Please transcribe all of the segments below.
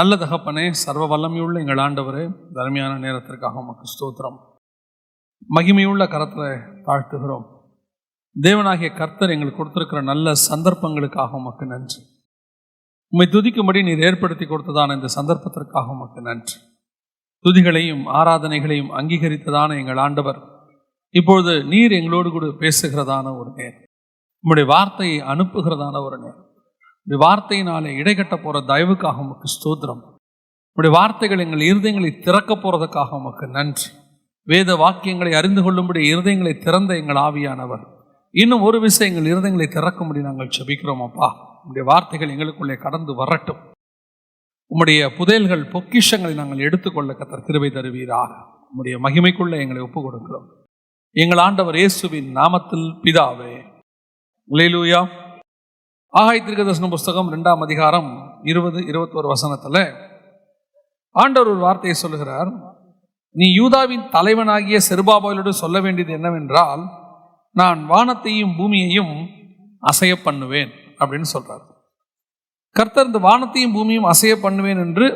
நல்ல தகப்பனே, சர்வ வல்லமையுள்ள எங்கள் ஆண்டவரே, தர்மையான நேரத்திற்காக உமக்கு ஸ்தோத்திரம். மகிமையுள்ள கரத்தில் தாழ்த்துகிறோம். தேவனாகிய கர்த்தர் எங்களுக்கு கொடுத்திருக்கிற நல்ல சந்தர்ப்பங்களுக்காக உமக்கு நன்றி. உம்மை துதிக்கும்படி நீர் ஏற்படுத்தி கொடுத்ததான இந்த சந்தர்ப்பத்திற்காக உமக்கு நன்றி. துதிகளையும் ஆராதனைகளையும் அங்கீகரித்ததான எங்கள் ஆண்டவர், இப்பொழுது நீர் எங்களோடு கூட பேசுகிறதான ஒரு நேரம், உம்முடைய வார்த்தையை அனுப்புகிறதான ஒரு நேரம், இந்த வார்த்தையினாலே இடைக்கட்ட போற தயவுக்காக உமக்கு ஸ்தோத்திரம். உடைய வார்த்தைகள் எங்கள் இருதயங்களை திறக்க போறதுக்காக உமக்கு நன்றி. வேத வாக்கியங்களை அறிந்து கொள்ளும்படி இருதயங்களை திறந்த எங்கள் ஆவியானவர் இன்னும் ஒரு விஷயம் எங்கள் இருதயங்களை திறக்கும்படி நாங்கள் செபிக்கிறோம். அப்பா, உடைய வார்த்தைகள் எங்களுக்குள்ளே கடந்து வரட்டும். உம்முடைய புதையல்கள் பொக்கிஷங்களை நாங்கள் எடுத்துக்கொள்ள கர்த்தர் கிருபை தருவீராக. உம்முடைய மகிமைக்குள்ளே எங்களை ஒப்பு கொடுக்கிறோம் எங்கள் ஆண்டவர் இயேசுவின் நாமத்தில் பிதாவே, அல்லேலூயா. ஆகாய் தீர்க்கதரிசன புஸ்தகம் 2ஆம் அதிகாரம் 20-21 வசனத்தில் ஆண்டவர் ஒரு வார்த்தையை சொல்லுகிறார். நீ யூதாவின் தலைவனாகிய செருபாபேலோடு சொல்ல வேண்டியது என்னவென்றால், நான் வானத்தையும் பூமியையும் அசைய பண்ணுவேன் அப்படின்னு சொல்றார். கர்த்தர் இந்த வானத்தையும் பூமியும் அசைய பண்ணுவேன் என்று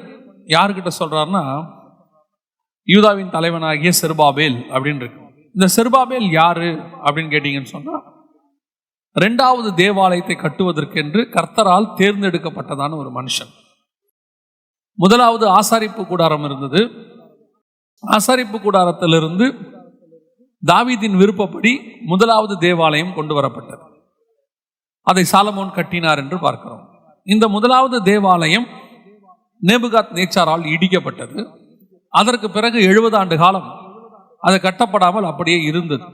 யாருக்கிட்ட சொல்றாருன்னா, யூதாவின் தலைவனாகிய செருபாபேல் அப்படின்னு இருக்கு. இந்த செருபாபேல் யாரு அப்படின்னு கேட்டீங்கன்னு சொன்னா, 2வது தேவாலயத்தை கட்டுவதற்கென்று கர்த்தரால் தேர்ந்தெடுக்கப்பட்டதான ஒரு மனுஷன். முதலாவது ஆசாரிப்பு கூடாரம் இருந்தது. ஆசாரிப்பு கூடாரத்திலிருந்து தாவீதின் விருப்பப்படி முதலாவது தேவாலயம் கொண்டு வரப்பட்டது. அதை சாலமோன் கட்டினார் என்று பார்க்கிறோம். இந்த முதலாவது தேவாலயம் நேபுகாத் நேச்சாரால் இடிக்கப்பட்டது. அதற்கு பிறகு 70 ஆண்டு காலம் அது கட்டப்படாமல் அப்படியே இருந்தது.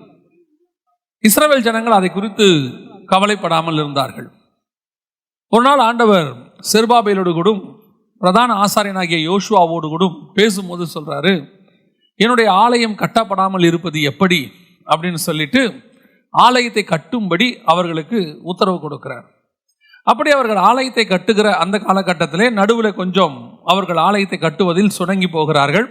இஸ்ரவேல் ஜனங்கள் அதை குறித்து கவலைப்படாமல் இருந்தார்கள். ஒரு நாள் ஆண்டவர் செருபாபேலோடு கூட பிரதான ஆசாரியனாகிய யோசுவாவோடு கூட பேசும்போது சொல்றாரு, என்னுடைய ஆலயம் கட்டப்படாமல் இருப்பது எப்படி அப்படின்னு சொல்லிட்டு ஆலயத்தை கட்டும்படி அவர்களுக்கு உத்தரவு கொடுக்கிறார். அப்படி அவர்கள் ஆலயத்தை கட்டுகிற அந்த காலகட்டத்திலே நடுவில் கொஞ்சம் அவர்கள் ஆலயத்தை கட்டுவதில் சுணங்கி போகிறார்கள்.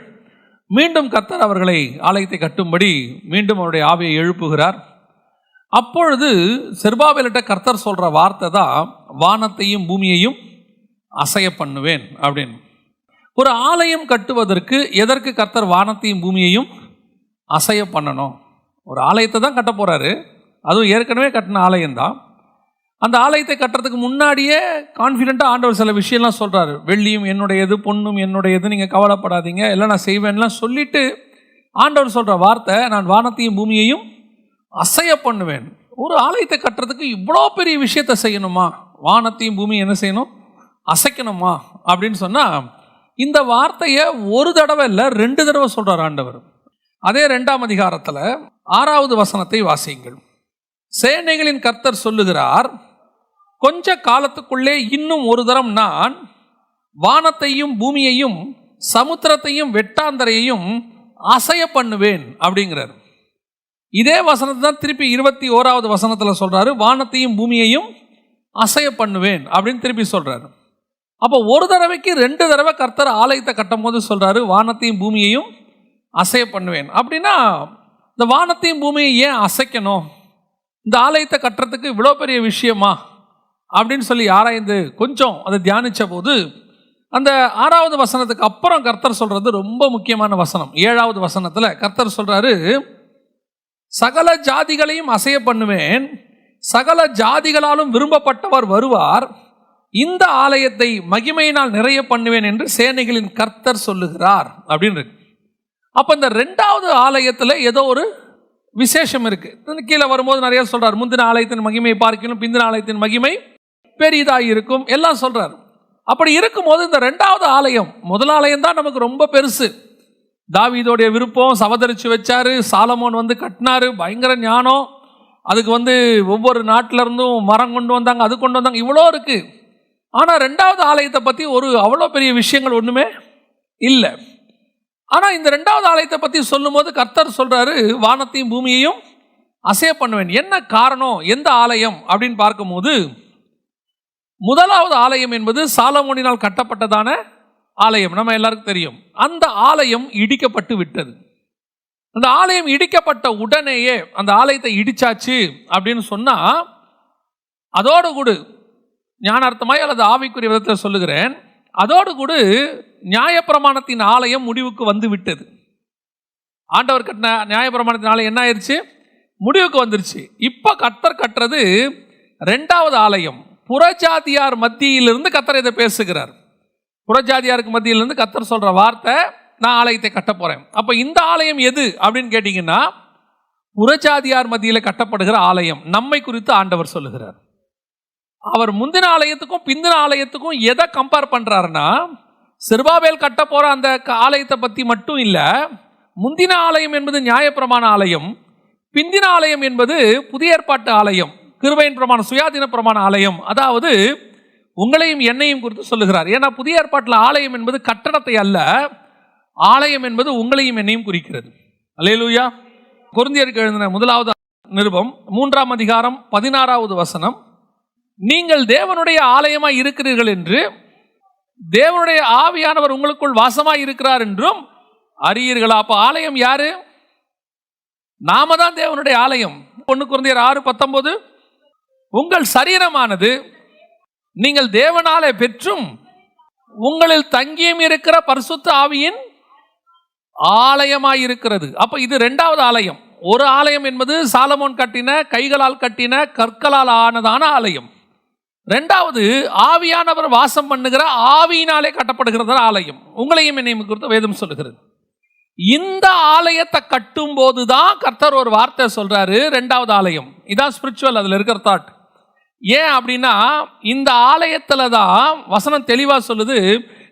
மீண்டும் கர்த்தர் அவர்களை ஆலயத்தை கட்டும்படி மீண்டும் அவருடைய ஆவியை எழுப்புகிறார். அப்பொழுது செருபாபேலிட்ட கர்த்தர் சொல்ற வார்த்தை தான், வானத்தையும் பூமியையும் அசைய பண்ணுவேன் அப்படின்னு. ஒரு ஆலயம் கட்டுவதற்கு எதற்கு கர்த்தர் வானத்தையும் பூமியையும் அசைய பண்ணணும்? ஒரு ஆலயத்தை தான் கட்ட போறாரு, அதுவும் ஏற்கனவே கட்டின ஆலயம்தான். அந்த ஆலயத்தை கட்டுறதுக்கு முன்னாடியே கான்ஃபிடென்ட்டாக ஆண்டவர் சில விஷயம்லாம் சொல்றாரு. வெள்ளியும் என்னுடையது, பொண்ணும் என்னுடையது, நீங்கள் கவலைப்படாதீங்க, எல்லாம் நான் செய்வேன்லாம் சொல்லிட்டு ஆண்டவர் சொல்ற வார்த்தை, நான் வானத்தையும் பூமியையும் அசைய பண்ணுவேன். ஒரு ஆலயத்தை கட்டுறதுக்கு இவ்வளோ பெரிய விஷயத்தை செய்யணுமா? வானத்தையும் பூமியும் என்ன செய்யணும்? அசைக்கணுமா அப்படின்னு சொன்னா, இந்த வார்த்தையை ஒரு தடவை இல்லை 2 தடவை சொல்றார் ஆண்டவர். அதே 2ஆம் அதிகாரத்தில் 6வது வசனத்தை வாசியுங்கள். சேனைகளின் கர்த்தர் சொல்லுகிறார், கொஞ்ச காலத்துக்குள்ளே இன்னும் ஒரு தரம் நான் வானத்தையும் பூமியையும் சமுத்திரத்தையும் வெட்டாந்தரையையும் அசைய பண்ணுவேன் அப்படிங்கிறார். இதே வசனத்தை தான் திருப்பி 21வது வசனத்தில் சொல்றாரு, வானத்தையும் பூமியையும் அசைய பண்ணுவேன் அப்படின்னு திருப்பி சொல்றாரு. அப்போ ஒரு தடவைக்கு 2 தடவை கர்த்தர் ஆலயத்தை கட்டும் போது சொல்றாரு, வானத்தையும் பூமியையும் அசைய பண்ணுவேன். அப்படின்னா இந்த வானத்தையும் பூமியை ஏன் அசைக்கணும்? இந்த ஆலயத்தை கட்டுறதுக்கு இவ்வளோ பெரிய விஷயமா அப்படின்னு சொல்லி ஆராய்ந்து கொஞ்சம் அதை தியானிச்ச போது, அந்த 6வது வசனத்துக்கு அப்புறம் கர்த்தர் சொல்றது ரொம்ப முக்கியமான வசனம். 7வது வசனத்தில் கர்த்தர் சொல்றாரு, சகல ஜாதிகளையும் அசைய பண்ணுவேன், சகல ஜாதிகளாலும் விரும்பப்பட்டவர் வருவார், இந்த ஆலயத்தை மகிமையினால் நிறைய பண்ணுவேன் என்று சேனைகளின் கர்த்தர் சொல்லுகிறார் அப்படின்னு இருக்கு. அப்ப இந்த 2வது ஆலயத்தில் ஏதோ ஒரு விசேஷம் இருக்கு. கீழே வரும்போது நிறைய சொல்றார், முந்தின ஆலயத்தின் மகிமை பார்க்கணும், பிந்தின ஆலயத்தின் மகிமை பெரிதாக இருக்கும் எல்லாம் சொல்றார். அப்படி இருக்கும்போது இந்த 2வது ஆலயம், முதல் ஆலயம் தான் நமக்கு ரொம்ப பெருசு. தாவீதோடைய விருப்பம், சவதரிச்சு வச்சாரு, சாலமோன் வந்து கட்டினாரு, பயங்கர ஞானம். அதுக்கு ஒவ்வொரு நாட்டில இருந்தும் மரம் கொண்டு வந்தாங்க, அது கொண்டு வந்தாங்க, இவ்வளோ இருக்கு. ஆனா 2வது ஆலயத்தை பத்தி ஒரு அவ்வளோ பெரிய விஷயங்கள் ஒண்ணுமே இல்லை. ஆனா இந்த 2வது ஆலயத்தை பத்தி சொல்லும் போது கர்த்தர் சொல்றாரு, வானத்தையும் பூமியையும் அசைய பண்ணுவேன். என்ன காரணம்? எந்த ஆலயம் அப்படின்னு பார்க்கும்போது, முதலாவது ஆலயம் என்பது சாலமோனினால் கட்டப்பட்டதான ஆலயம், நம்ம எல்லாருக்கும் தெரியும். அந்த ஆலயம் இடிக்கப்பட்டு விட்டது. அந்த ஆலயம் இடிக்கப்பட்ட உடனேயே அந்த ஆலயத்தை இடிச்சாச்சு அப்படின்னு சொன்னா, அதோடு கூட ஞானார்த்தமாய் அல்லது ஆவிக்குரிய விதத்தில் சொல்லுகிறேன், அதோடு கூட நியாயப்பிரமாணத்தின் ஆலயம் முடிவுக்கு வந்து விட்டது. ஆண்டவர் கட்டின நியாயப்பிரமாணத்தின் ஆலயம் என்ன ஆயிடுச்சு? முடிவுக்கு வந்துருச்சு. இப்போ கர்த்தர் கட்டுறது 2வது ஆலயம். புறஜாதியார் மத்தியிலிருந்து கர்த்தர் இதை பேசுகிறார். புறஜாதியாருக்கு மத்தியிலிருந்து கர்த்தர் சொல்ற வார்த்தை, நான் ஆலயத்தை கட்ட போறேன். அப்போ இந்த ஆலயம் எது அப்படின்னு கேட்டீங்கன்னா, புறஜாதியார் மத்தியில் கட்டப்படுகிற ஆலயம் நம்மை குறித்து ஆண்டவர் சொல்லுகிறார். அவர் முந்தின ஆலயத்துக்கும் பிந்தின ஆலயத்துக்கும் எதை கம்பேர் பண்றாருன்னா, செருபாபேல் கட்ட போற அந்த ஆலயத்தை பத்தி மட்டும் இல்ல. முந்தின ஆலயம் என்பது நியாயப்பிரமாண ஆலயம், பிந்தின ஆலயம் என்பது புதிய ஏற்பாட்டு ஆலயம், கிருபையின் பிரமாண சுயாதீன பிரமாண ஆலயம். அதாவது உங்களையும் என்னையும் குறித்து சொல்லுகிறார். ஏன்னா புதிய ஏற்பாட்டில் ஆலயம் என்பது கட்டடத்தை அல்ல, ஆலயம் என்பது உங்களையும் என்னையும் குறிக்கிறது. அல்லேலூயா. கொரிந்தியருக்கு எழுதின 1வது நிருபம் 3ஆம் அதிகாரம் 16வது வசனம், நீங்கள் தேவனுடைய ஆலயமாய் இருக்கிறீர்கள் என்று தேவனுடைய ஆவியானவர் உங்களுக்குள் வாசமாய் இருக்கிறார் என்றும் அறியீர்களா. அப்ப ஆலயம் யாரு? நாம தான் தேவனுடைய ஆலயம். 1 கொரிந்தியர் 6:19, உங்கள் சரீரமானது நீங்கள் தேவனாலே பெற்றும் உங்களில் தங்கியும் இருக்கிற பரிசுத்த ஆவியின் ஆலயமாய் இருக்கிறது. அப்ப இது 2வது ஆலயம். ஒரு ஆலயம் என்பது சாலமோன் கட்டின கைகளால் கட்டின கற்களால் ஆனதான ஆலயம். 2வது ஆவியானவர் வாசம் பண்ணுகிற ஆவியினாலே கட்டப்படுகிறது ஆலயம். உங்களையும் என்னையும் குறித்து வேதம் சொல்லுகிறது. இந்த ஆலயத்தை கட்டும் போதுதான் கர்த்தர் ஒரு வார்த்தை சொல்றாரு, 2வது ஆலயம். இதான் ஸ்பிரிச்சுவல், அதுல இருக்கிற தாட். ஏன் அப்படின்னா, இந்த ஆலயத்துல தான் வசனம் தெளிவா சொல்லுது,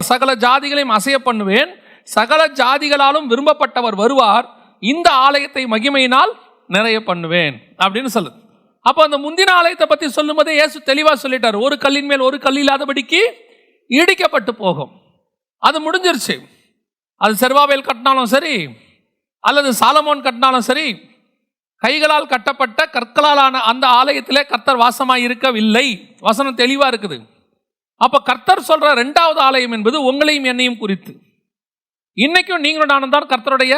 சகல ஜாதிகளையும் அசைய பண்ணுவேன், சகல ஜாதிகளாலும் விரும்பப்பட்டவர் வருவார், இந்த ஆலயத்தை மகிமையினால் நிறைய பண்ணுவேன் அப்படின்னு சொல்லுது. அப்போ அந்த முந்தின ஆலயத்தை பற்றி சொல்லும் போதே இயேசு தெளிவா சொல்லிட்டார், ஒரு கல்லின் மேல் ஒரு கல் இல்லாதபடிக்கு இடிக்கப்பட்டு போகும். அது முடிஞ்சிருச்சு. அது செருபாபேல் கட்டினாலும் சரி, அல்லது சாலமோன் கட்டினாலும் சரி, கைகளால் கட்டப்பட்ட கற்களாலான அந்த ஆலயத்திலே கர்த்தர் வாசமாய் இருக்கவில்லை. வசனம் தெளிவா இருக்குது. அப்ப கர்த்தர் சொல்ற 2வது ஆலயம் என்பது உங்களையும் என்னையும் குறித்து. இன்னைக்கும் நீங்களும் நானும் தான் கர்த்தருடைய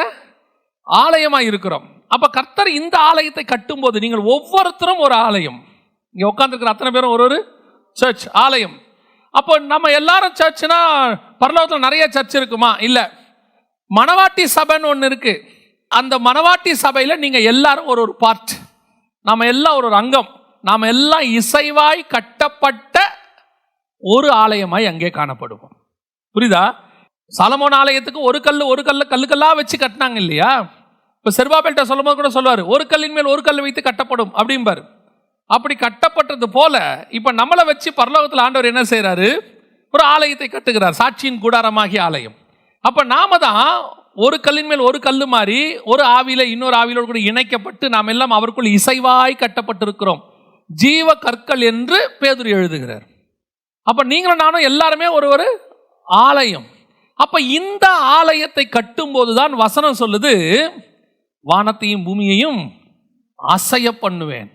ஆலயமாய் இருக்கிறோம். அப்ப கர்த்தர் இந்த ஆலயத்தை கட்டும் போது நீங்கள் ஒவ்வொருத்தரும் ஒரு ஆலயம். இங்க உட்கார்ந்துருக்கிற அத்தனை பேரும் ஒரு சர்ச், ஆலயம். அப்போ நம்ம எல்லாரும் சர்ச்னா பரலோகத்தில் நிறைய சர்ச் இருக்குமா? இல்ல. மணவாட்டி சபைன்னு ஒன்று இருக்கு. அந்த மணவாட்டி சபையில நீங்க எல்லாரும் ஒரு பார்ட், நாம எல்லாம் ஒரு அங்கம், நாம எல்லாம் இசைவாய் கட்டப்பட்ட ஒரு ஆலயமாய் அங்கே காணப்படுவோம். புரியுதா? சாலமோன் ஆலயத்துக்கு ஒரு கல்லுக்கல்லா வச்சு கட்டினாங்க இல்லையா? இப்ப செருபாபேல்ட்ட சொல்லும் போது கூட சொல்லுவாரு, ஒரு கல்லின் மேல் ஒரு கல் வைத்து கட்டப்படும் அப்படிம்பாரு. அப்படி கட்டப்பட்டது போல இப்ப நம்மளை வச்சு பரலோகத்தில் ஆண்டவர் என்ன செய்யறாரு? ஒரு ஆலயத்தை கட்டுகிறார், சாட்சியின் கூடாரமாகிய ஆலயம். அப்ப நாம தான் ஒரு கல்லின் மேல் ஒரு கல்லு மாதிரி ஒரு ஆவியில இன்னொரு ஆவியிலோடு கூட இணைக்கப்பட்டு நாம் எல்லாம் அவருக்குள் இசைவாய் கட்டப்பட்டிருக்கிறோம், ஜீவ கற்கள் என்று பேதுரு எழுதுகிறார். அப்ப நீங்களும் நானும் எல்லாருமே ஒரு ஆலயம். அப்ப இந்த ஆலயத்தை கட்டும் போதுதான் வசனம் சொல்லுது, வானத்தையும் பூமியையும் அசைய பண்ணுவேன்,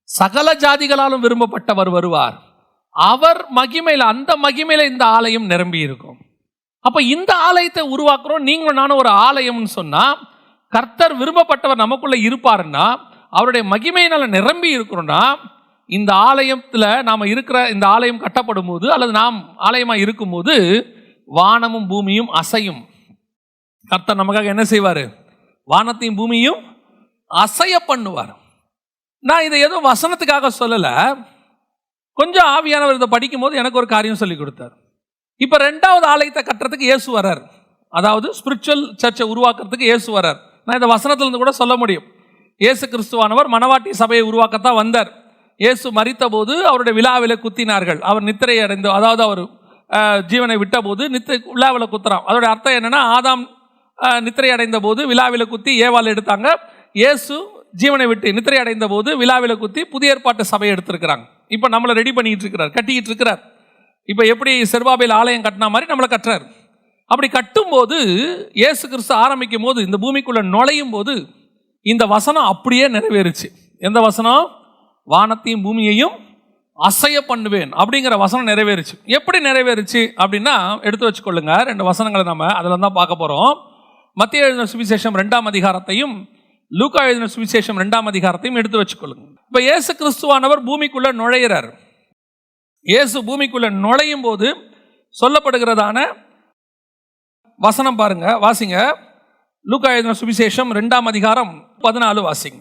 சகல ஜாதிகளாலும் விரும்பப்பட்டவர் வருவார், அவர் மகிமையில, அந்த மகிமையில இந்த ஆலயம் நிரம்பி இருக்கும். அப்ப இந்த ஆலயத்தை உருவாக்குறோம். நீங்களும் நானும் ஒரு ஆலயம்னு சொன்னா, கர்த்தர் விரும்பப்பட்டவர் நமக்குள்ள இருப்பாருன்னா, அவருடைய மகிமையினால நிரம்பி இருக்கிறோம்னா, இந்த ஆலயத்துல நாம இருக்கிற, இந்த ஆலயம் கட்டப்படும் போது அல்லது நாம் ஆலயமா இருக்கும் போது வானமும் பூமியும் அசையும். கர்த்தர் நமக்காக என்ன செய்வாரு? வானத்தையும் பூமியும் அசைய பண்ணுவார். நான் இதை ஏதோ வசனத்துக்காக சொல்லல, கொஞ்சம் ஆவியானவர் இதை படிக்கும் போது எனக்கு ஒரு காரியம் சொல்லி கொடுத்தார். இப்ப 2வது ஆலயத்தை கட்டுறதுக்கு இயேசு வரார், அதாவது ஸ்பிரிச்சுவல் சர்ச்சை உருவாக்குறதுக்கு இயேசு வரார். நான் இந்த வசனத்திலிருந்து கூட சொல்ல முடியும். இயேசு கிறிஸ்துவானவர் மணவாட்டி சபையை உருவாக்கத்தான் வந்தார். இயேசு மரித்த போது அவருடைய விழாவில குத்தினார்கள். அவர் நித்திரை அடைந்த, அதாவது அவர் ஜீவனை விட்ட போது விழாவில் குத்துறான். அதோட அர்த்தம் என்னன்னா, ஆதாம் நித்திரை அடைந்த போது விழாவில குத்தி ஏவாள் எடுத்தாங்க. இயேசு ஜீவனை விட்டு நித்திரை அடைந்த போது விழாவில குத்தி புதிய ஏற்பாட்டு சபையை எடுத்திருக்கிறாங்க. இப்ப நம்மளை ரெடி பண்ணிட்டு இருக்கிறார், கட்டிக்கிட்டு இருக்கிறார். இப்ப எப்படி செருபாபேல் ஆலயம் கட்டின மாதிரி நம்மளை கட்டுறார். அப்படி கட்டும் போது இயேசு கிறிஸ்து ஆரம்பிக்கும் போது, இந்த பூமிக்குள்ள நுழையும் போது இந்த வசனம் அப்படியே நிறைவேறுச்சு. எந்த வசனம்? வானத்தையும் பூமியையும் அசைய பண்ணுவேன் அப்படிங்கிற வசனம் நிறைவேறுச்சு. எப்படி நிறைவேறுச்சு அப்படின்னா, எடுத்து வச்சுக்கொள்ளுங்க, 2 வசனங்களை நம்ம அதில் தான் பார்க்க போறோம். மத்தேயு எழுதின சுவிசேஷம் 2ஆம் அதிகாரத்தையும் லூக்கா எழுதின சுவிசேஷம் 2ஆம் அதிகாரத்தையும் எடுத்து வச்சுக்கொள்ளுங்க. இப்ப இயேசு கிறிஸ்துவானவர் பூமிக்குள்ள நுழையிறார். இயேசு பூமிக்குள்ள நுழையும் போது சொல்லப்படுகிறதான வசனம் பாருங்க, வாசிங்க. லூக்கா எழுதின சுவிசேஷம் 2ஆம் அதிகாரம் 14 வாசிங்க.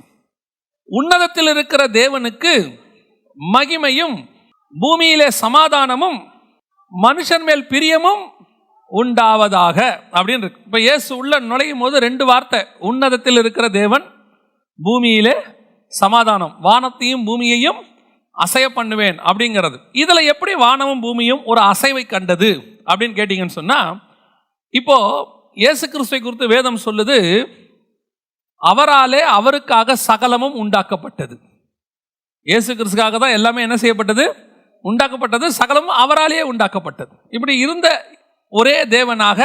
உன்னதத்தில் இருக்கிற தேவனுக்கு மகிமையும் பூமியிலே சமாதானமும் மனுஷன் மேல் பிரியமும் உண்டாவதாக அப்படின்னு இருக்கு. இப்ப இயேசு உள்ள நுழையும் போது 2 வார்த்தை, உன்னதத்தில் இருக்கிற தேவன், பூமியிலே சமாதானம், வானத்தையும் பூமியையும் அசைய பண்ணுவேன் அப்படிங்கிறது. இதுல எப்படி வானமும் பூமியும் ஒரு அசைவை கண்டது அப்படின்னு கேட்டீங்கன்னு சொன்னா, இப்போ இயேசு கிறிஸ்துவை குறித்து வேதம் சொல்லுது, அவராலே அவருக்காக சகலமும் உண்டாக்கப்பட்டது. இயேசு கிறிஸ்துக்காக தான் எல்லாமே என்ன செய்யப்பட்டது? உண்டாக்கப்பட்டது. சகலமும் அவராலேயே உண்டாக்கப்பட்டது. இப்படி இருந்த ஒரே தேவனாக,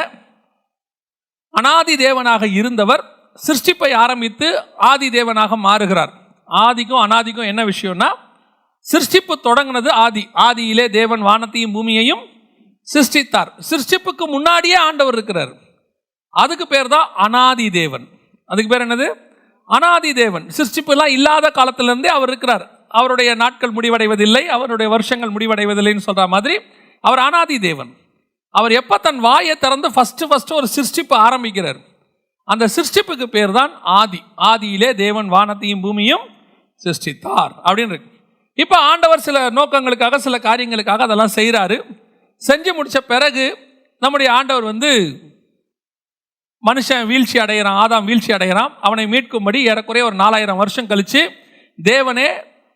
அனாதி தேவனாக இருந்தவர் சிருஷ்டிப்பை ஆரம்பித்து ஆதி தேவனாக மாறுகிறார். ஆதிக்கும் அனாதிக்கும் என்ன விஷயம்னா, சிருஷ்டிப்பு தொடங்கினது ஆதியிலே தேவன் வானத்தையும் பூமியையும் சிருஷ்டித்தார். சிருஷ்டிப்புக்கு முன்னாடியே ஆண்டவர் இருக்கிறார். அதுக்கு பேர் தான் அனாதி தேவன். அதுக்கு பேர் என்னது? அனாதி தேவன். சிருஷ்டிப்பு எல்லாம் இல்லாத காலத்திலிருந்தே அவர் இருக்கிறார். அவருடைய நாட்கள் முடிவடைவதில்லை, அவருடைய வருஷங்கள் முடிவடைவதில்லைன்னு சொல்ற மாதிரி அவர் அனாதி தேவன். அவர் எப்ப தன் வாயை திறந்து ஃபர்ஸ்ட் ஒரு சிருஷ்டிப்பு ஆரம்பிக்கிறார். அந்த சிருஷ்டிப்புக்கு பேர் தான் ஆதி. ஆதியிலே தேவன் வானத்தையும் பூமியும் சிருஷ்டித்தார் அப்படின்னு இருக்கு. இப்ப ஆண்டவர் சில நோக்கங்களுக்காக, சில காரியங்களுக்காக அதெல்லாம் செய்யறாரு. செஞ்சு முடிச்ச பிறகு நம்முடைய ஆண்டவர் மனுஷன் வீழ்ச்சி அடைகிறான், ஆதாம் வீழ்ச்சி அடைகிறான். அவனை மீட்கும்படி ஏறக்குறைய ஒரு 4000 வருஷம் கழிச்சு தேவனே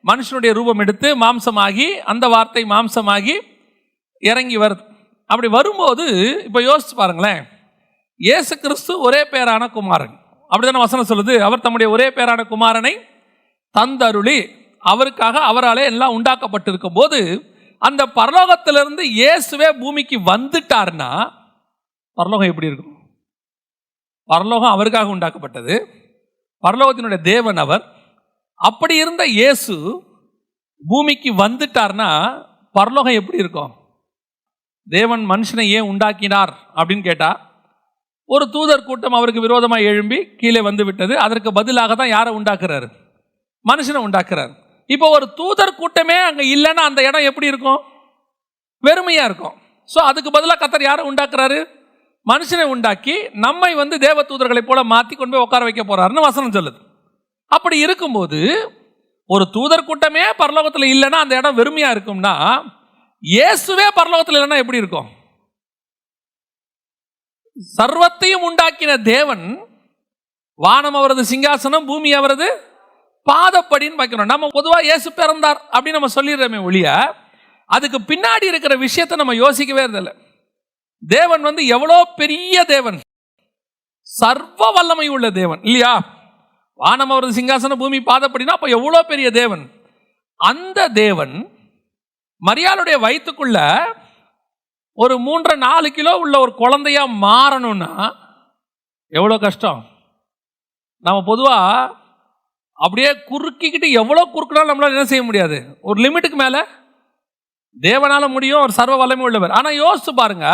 மனுஷனுடைய ரூபம் எடுத்து மாம்சமாகி, அந்த வார்த்தை மாம்சமாகி இறங்கி வருது. அப்படி வரும்போது இப்போ யோசிச்சு பாருங்களேன், இயேசு கிறிஸ்து ஒரே பேரான குமாரன், அப்படித்தான வசனம் சொல்லுது. அவர் தம்முடைய ஒரே பேரான குமாரனை தந்தருளி அவருக்காக அவராலே எல்லாம் உண்டாக்கப்பட்டிருக்கும் போது, அந்த பரலோகத்திலிருந்து இயேசுவே பூமிக்கு வந்துட்டார்னா பரலோகம் எப்படி இருக்கும்? பரலோகம் அவருக்காக உண்டாக்கப்பட்டது, பரலோகத்தினுடைய தேவன் அவர். அப்படி இருந்த இயேசு பூமிக்கு வந்துட்டார்னா பரலோகம் எப்படி இருக்கும்? தேவன் மனுஷனை ஏன் உண்டாக்கினார் அப்படின்னு கேட்டா, ஒரு தூதர் கூட்டம் அவருக்கு விரோதமாக எழும்பி கீழே வந்து விட்டது. அதற்கு பதிலாக தான் யாரை உண்டாக்குறாரு? மனுஷனை உண்டாக்குறாரு. இப்போ ஒரு தூதர் கூட்டமே அங்கே இல்லைன்னா அந்த இடம் எப்படி இருக்கும்? வெறுமையா இருக்கும். ஸோ அதுக்கு பதிலாக கர்த்தர் யாரை உண்டாக்குறாரு? மனுஷனை உண்டாக்கி நம்மை தேவ தூதர்களை போல மாற்றி கொண்டு போய் உட்கார வைக்க போறாருன்னு வசனம் சொல்லுது. அப்படி இருக்கும்போது ஒரு தூதர் கூட்டமே பரலோகத்தில் இல்லைன்னா அந்த இடம் வெறுமையா இருக்கும்னா, இயேசுவே பரலோகத்தில் இல்லைன்னா எப்படி இருக்கும்? சர்வத்தையும் உண்டாக்கின தேவன், வானம் அவரது சிங்காசனம், பூமி அவரது பாதப்படின்னு வைக்கணும். நம்ம பொதுவாக இயேசு பிறந்தார் அப்படின்னு நம்ம சொல்லிடுறோமே ஒழிய, அதுக்கு பின்னாடி இருக்கிற விஷயத்தை நம்ம யோசிக்கவே இல்லை. தேவன் எவ்வளோ பெரிய தேவன், சர்வ வல்லமை உள்ள தேவன் இல்லையா? வானம் அவரது சிங்காசனம், பூமி பாதப்படினா அப்ப எவ்வளோ பெரிய தேவன். அந்த தேவன் மரியாளுடைய வயிற்றுக்குள்ள ஒரு 3-4 கிலோ உள்ள ஒரு குழந்தையா மாறணும்னா எவ்வளோ கஷ்டம். நம்ம பொதுவாக அப்படியே குறுக்கிக்கிட்டு எவ்வளோ குறுக்கினாலும் நம்மளால என்ன செய்ய முடியாது. ஒரு லிமிட்டுக்கு மேலே தேவனால முடியும், ஒரு சர்வ வல்லமை உள்ளவர். ஆனால் யோசிச்சு பாருங்க,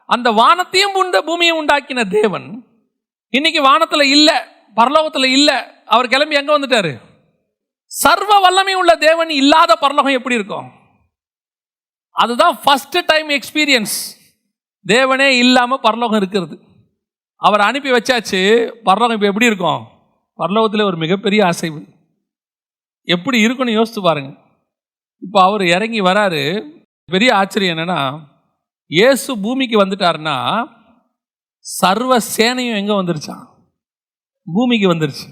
அந்த வானத்தையும் பூமியை உண்டாக்கின தேவன் இன்னைக்கு வானத்தில் இல்லை, பரலோகத்தில் இல்லை. அவர் கிளம்பி எங்கே வந்துட்டாரு? சர்வ வல்லமை உள்ள தேவன் இல்லாத பரலோகம் எப்படி இருக்கும்? அதுதான் ஃபர்ஸ்ட் டைம் எக்ஸ்பீரியன்ஸ். தேவனே இல்லாமல் பரலோகம் இருக்கிறது. அவர் அனுப்பி வச்சாச்சு. பரலோகம் இப்போ எப்படி இருக்கும்? பரலோகத்தில் ஒரு மிகப்பெரிய அசைவு எப்படி இருக்குன்னு யோசித்து பாருங்க. இப்போ அவர் இறங்கி வராரு. பெரிய ஆச்சரியம் என்னன்னா, இயேசு பூமிக்கு வந்துட்டாருன்னா சர்வ சேனையும் எங்கே வந்துருச்சான்? பூமிக்கு வந்துருச்சு.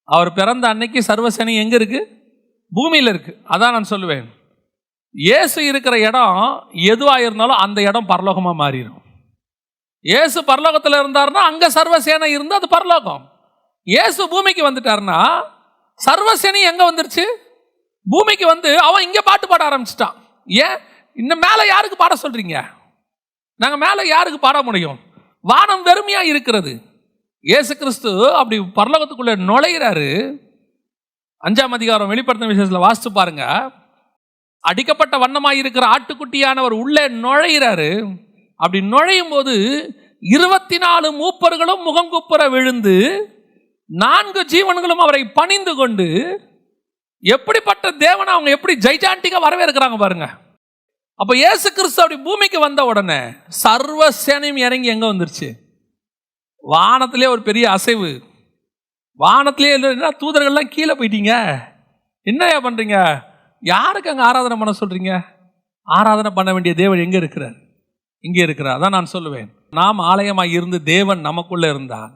அவர் பிறந்த அன்னைக்கு சர்வ சேனையும் எங்கே இருக்கு? பூமியில் இருக்கு. அதான் நான் சொல்லுவேன், இயேசு இருக்கிற இடம் எதுவாக இருந்தாலும் அந்த இடம் பரலோகமாக மாறிடும். இயேசு பரலோகத்தில் இருந்தாருன்னா அங்கே சர்வ சேனை இருந்து அது பரலோகம். இயேசு பூமிக்கு வந்துட்டாருன்னா சர்வசேனை எங்க வந்துருச்சு? பூமிக்கு அவன் இங்க பாட்டு பாட ஆரம்பிச்சிட்டான். ஏன் இன்னும் மேல யாருக்கு பாட சொல்றீங்க? நாங்க மேல யாருக்கு பாட முடியும்? வானம் வெறுமையா இருக்கிறது. இயேசு கிறிஸ்து அப்படி பரலோகத்துக்குள்ள நுழைகிறாரு. 5ஆம் அதிகாரம் வெளிப்படுத்தின விசேஷத்தில் வாசித்து பாருங்க. அடிக்கப்பட்ட வண்ணமாய் இருக்கிற ஆட்டுக்குட்டியானவர் உள்ளே நுழைகிறாரு. அப்படி நுழையும் போது 24 மூப்பர்களும் முகங்குப்புற விழுந்து 4 ஜீவன்களும் அவரை பணிந்து கொண்டு, எப்படிப்பட்ட தேவனை அவங்க எப்படி ஜெய்ஜாண்டிக்கா வரவேற்கிறாங்க பாருங்க. அப்ப இயேசு கிறிஸ்து அப்படி பூமிக்கு வந்த உடனே சர்வ சேனையும் இறங்கி எங்க வந்துருச்சு? வானத்திலே ஒரு பெரிய அசைவு. வானத்திலே இல்லைன்னா தூதர்கள்லாம் கீழே போயிட்டீங்க, என்னையா பண்றீங்க? யாருக்கு அங்க ஆராதனை பண்ண சொல்றீங்க? ஆராதனை பண்ண வேண்டிய தேவன் எங்க இருக்கிறார்? இங்கே இருக்கிறார். அதான் நான் சொல்லுவேன், நாம் ஆலயமாய் இருந்து தேவன் நமக்குள்ள இருந்தால்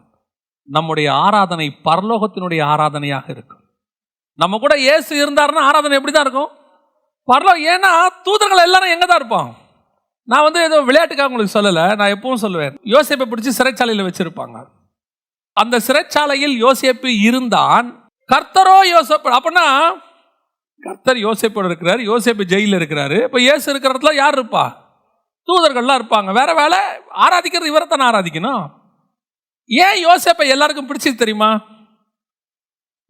நம்முடைய ஆராதனை பரலோகத்தினுடைய ஆராதனையாக இருக்கும். நம்ம கூட இயேசு இருந்தாருன்னா ஆராதனை எப்படி தான் இருக்கும்? பரலோகம். ஏன்னா தூதர்கள் எல்லாரும் எங்க தான் இருப்போம். நான் ஏதோ விளையாட்டுக்காக உங்களுக்கு சொல்லலை, நான் எப்பவும் சொல்லுவேன், யோசேப்பை பிடிச்சி சிறைச்சாலையில் வச்சிருப்பாங்க. அந்த சிறைச்சாலையில் யோசேப்பு இருந்தான், கர்த்தரோ யோசேப்பு. அப்படின்னா கர்த்தர் யோசேப்போடு இருக்கிறார், யோசேப்பு ஜெயிலில் இருக்கிறாரு. இப்போ இயேசு இருக்கிற இடத்துல யார் இருப்பா? தூதர்கள்லாம் இருப்பாங்க. வேற வேலை, ஆராதிக்கிறது இவரை தானே ஆராதிக்கணும். ஏன் யோசேப்பை எல்லாருக்கும் பிடிச்சது தெரியுமா?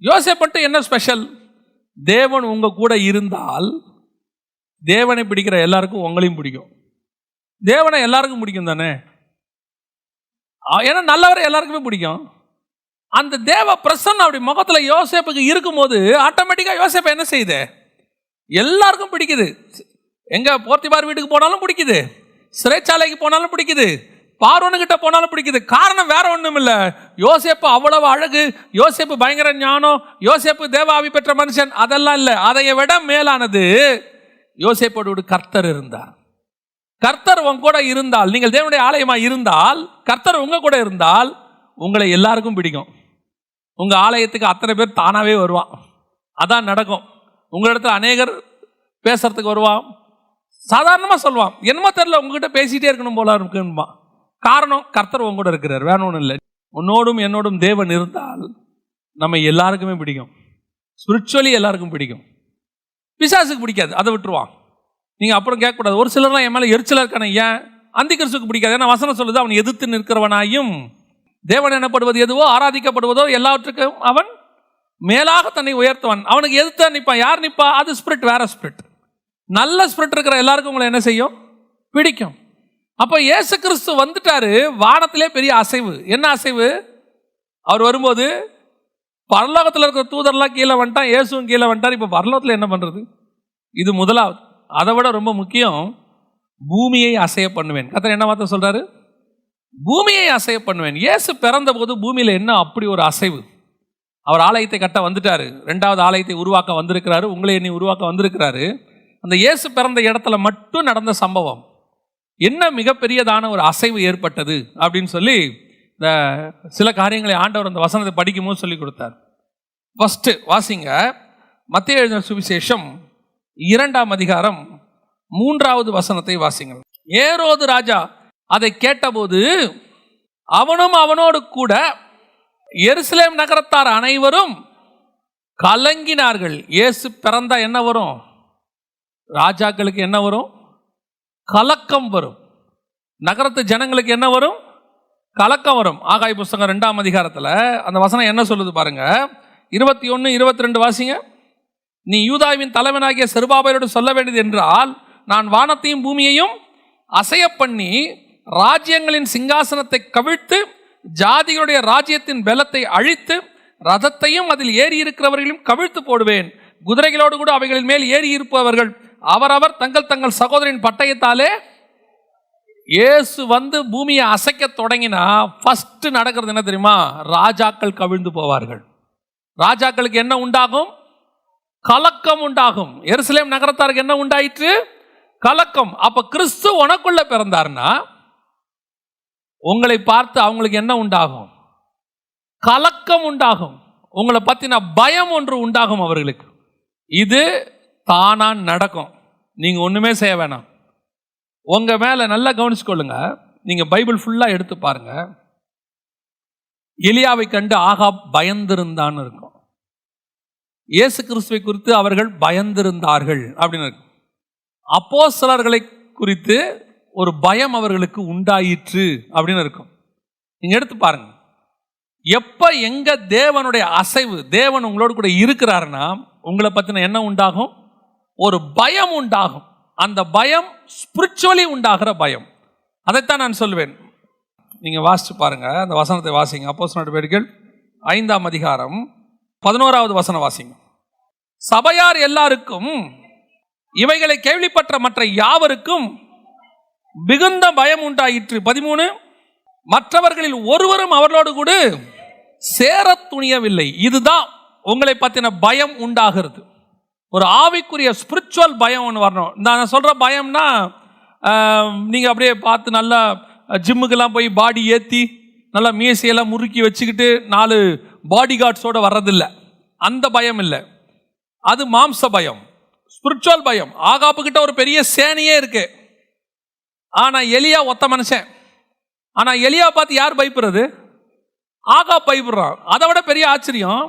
யோசேப்பு என்ன ஸ்பெஷல்? தேவன் உங்க கூட இருந்தால் தேவனை பிடிக்கிற எல்லாருக்கும் உங்களையும் பிடிக்கும். தேவனை எல்லாருக்கும் பிடிக்கும் தானே, ஏன்னா நல்லவரை எல்லாருக்குமே பிடிக்கும். அந்த தேவ பிரசன்னம் அப்படி முகத்தில் யோசேப்புக்கு இருக்கும்போது ஆட்டோமேட்டிக்காக யோசேப்பை என்ன செய்யுது? எல்லாருக்கும் பிடிக்குது. எங்க போர்த்திபார் வீட்டுக்கு போனாலும் பிடிக்குது, சிறைச்சாலைக்கு போனாலும் பிடிக்குது, பார்வோனுக்கிட்ட போனாலும் பிடிக்குது. காரணம் வேற ஒன்றும் இல்லை, யோசேப்பு அவ்வளவு அழகு, யோசேப்பு பயங்கர ஞானம், யோசேப்பு தேவாவி பெற்ற மனுஷன், அதெல்லாம் இல்லை. அதை விட மேலானது யோசேப்போடு கர்த்தர் இருந்தார். கர்த்தர் உங்க கூட இருந்தால், நீங்கள் தேவனுடைய ஆலயமாக இருந்தால், கர்த்தர் உங்க கூட இருந்தால் உங்களை எல்லாருக்கும் பிடிக்கும். உங்க ஆலயத்துக்கு அத்தனை பேர் தானாவே வருவான். அதான் நடக்கும். உங்களிடத்துல அநேகர் பேசுறதுக்கு வருவான், சாதாரணமாக சொல்லுவான், என்னமோ தெரியல உங்ககிட்ட பேசிட்டே இருக்கணும் போல இருக்குமா. காரணம் கர்த்தர் உங்க கூட இருக்கிறார், வேற ஒன்றும் இல்லை. உன்னோடும் என்னோடும் தேவன் இருந்தால் நம்ம எல்லாருக்குமே பிடிக்கும். ஸ்பிரிச்சுவலி எல்லாருக்கும் பிடிக்கும். பிசாசுக்கு பிடிக்காது, அதை விட்டுருவான். நீங்கள் அப்புறம் கேட்கக்கூடாது, ஒரு சிலர்லாம் என் மேலே எரிச்சலாக இருக்கானே, ஏன்? அந்திகிறிஸ்துக்கு பிடிக்காது. ஏன்னா வசனம் சொல்லுது, அவன் எதிர்த்து நிற்கிறவனாயும் தேவன் எனப்படுவது எதுவோ ஆராதிக்கப்படுவதோ எல்லாவற்றுக்கும் அவன் மேலாக தன்னை உயர்த்துவான். அவனுக்கு எதிர்த்து நிற்பான். யார் நிற்பா? அது ஸ்பிரிட், வேற ஸ்பிரிட். நல்ல ஸ்பிரிட் இருக்கிற எல்லாருக்கும் உங்களை என்ன செய்யும்? பிடிக்கும். அப்போ இயேசு கிறிஸ்து வந்துட்டாரு, வானத்திலே பெரிய அசைவு. என்ன அசைவு? அவர் வரும்போது பரலோகத்தில் இருக்கிற தூதர்லாம் கீழே வந்துட்டான், இயேசுவும் கீழே வந்துட்டார். இப்போ பரலோகத்தில் என்ன பண்ணுறது? இது முதலாவது. அதை விட ரொம்ப முக்கியம், பூமியை அசைய பண்ணுவேன். கர்த்தர் என்ன வார்த்தை சொல்றாரு? பூமியை அசைய பண்ணுவேன். இயேசு பிறந்த போது பூமியில் என்ன அப்படி ஒரு அசைவு? அவர் ஆலயத்தை கட்ட வந்துட்டாரு, 2வது ஆலயத்தை உருவாக்க வந்திருக்கிறாரு, உங்களை என்னை உருவாக்க வந்திருக்கிறாரு. அந்த இயேசு பிறந்த இடத்துல மட்டும் நடந்த சம்பவம் என்ன மிகப்பெரியதான ஒரு அசைவு ஏற்பட்டது அப்படின்னு சொல்லி இந்த சில காரியங்களை ஆண்டவர் அந்த வசனத்தை படிக்கும்போது சொல்லி கொடுத்தார். ஃபர்ஸ்ட் வாசிங்க, மத்தேயு எழுதின சுவிசேஷம் 2ஆம் அதிகாரம் 3வது வசனத்தை வாசிங்க. ஏரோது ராஜா அதை கேட்டபோது அவனும் அவனோடு கூட எருசலேம் நகரத்தார் அனைவரும் கலங்கினார்கள். இயேசு பிறந்தா என்ன வரும்? ராஜாக்களுக்கு என்ன வரும்? கலக்கம் வரும். நகரத்து ஜனங்களுக்கு என்ன வரும்? கலக்கம் வரும். ஆகாய புஸ்தகம் 2ஆம் அதிகாரத்தில் அந்த வசனம் என்ன சொல்லுது பாருங்க, 21, 22 வாசிங்க. நீ யூதாவின் தலைவனாகிய செருபாபேலோடு சொல்ல வேண்டியது என்றால், நான் வானத்தையும் பூமியையும் அசைய பண்ணி ராஜ்யங்களின் சிங்காசனத்தை கவிழ்த்து ஜாதிகளுடைய ராஜ்யத்தின் பலத்தை அழித்து ரதத்தையும் அதில் ஏறி இருக்கிறவர்களையும் கவிழ்த்து போடுவேன். குதிரைகளோடு கூட அவைகளின் மேல் ஏறி இருப்பவர்கள் அவரவர் தங்கள் தங்கள் சகோதரின் பட்டயத்தாலே. இயேசு வந்து பூமியை அசைக்க தொடங்கினா ஃபர்ஸ்ட் நடக்கிறது என்ன தெரியுமா? ராஜாக்கள் கவிழ்ந்து போவார்கள். ராஜாக்களுக்கு என்ன உண்டாகும்? கலக்கம் உண்டாகும். எருசலேம் நகரத்தாருக்கு என்ன உண்டாயிற்று? கலக்கம். அப்ப கிறிஸ்து உனக்குள்ள பிறந்தார்னா உங்களை பார்த்து அவங்களுக்கு என்ன உண்டாகும்? கலக்கம் உண்டாகும். உங்களை பத்தின பயம் ஒன்று உண்டாகும் அவர்களுக்கு. இது தானா நடக்கும். நீங்க ஒண்ணுமே செய்ய வேணாம். உங்க மேல நல்லா கவனிச்சுக்கொள்ளுங்க. நீங்க பைபிள் ஃபுல்லா எடுத்து பாருங்க. எலியாவை கண்டு ஆகாப் பயந்திருந்தான்னு இருக்கும். இயேசு கிறிஸ்துவை குறித்து அவர்கள் பயந்திருந்தார்கள் அப்படின்னு இருக்கும். அப்போஸ்தலர்களை குறித்து ஒரு பயம் அவர்களுக்கு உண்டாயிற்று அப்படின்னு இருக்கும். நீங்க எடுத்து பாருங்க. எப்ப எங்க தேவனுடைய அசைவு, தேவன் உங்களோடு கூட இருக்கிறாருன்னா உங்களை பத்தின என்ன உண்டாகும்? ஒரு பயம் உண்டாகும். அந்த பயம் ஸ்பிரிச்சுவலி உண்டாகிற பயம். அதைத்தான் நான் சொல்லுவேன். நீங்க வாசிச்சு பாருங்க, அந்த வசனத்தை வாசிங்க. அப்போஸ்தலர் நடவடிக்கைகள் 5ஆம் அதிகாரம் 11வது வசனம் வாசிங்க. சபையார் எல்லாருக்கும் இவைகளை கேள்விப்பட்ட மற்ற யாவருக்கும் மிகுந்த பயம் உண்டாயிற்று. 13, மற்றவர்களில் ஒருவரும் அவர்களோடு கூட சேர துணியவில்லை. இதுதான் உங்களை பத்தின பயம் உண்டாகிறது. ஒரு ஆவிக்குரிய ஸ்பிரிச்சுவல் பயம் ஒன்று வரணும். நான் சொல்ற பயம்னா நீங்க அப்படியே பார்த்து நல்லா ஜிம்முக்கெல்லாம் போய் பாடி ஏற்றி நல்லா மீசையெல்லாம் முறுக்கி வச்சுக்கிட்டு 4 பாடி கார்ட்ஸோட வர்றதில்லை, அந்த பயம் இல்லை. அது மாம்ச பயம். ஸ்பிரிச்சுவல் பயம். ஆகாப்பு கிட்ட ஒரு பெரிய சேனையே இருக்கு, ஆனா எலியா ஒத்த மனுஷன். ஆனா எலியா பார்த்து யார் பயப்படுறது? ஆகாப் பயப்படுறான். அதை விட பெரிய ஆச்சரியம்,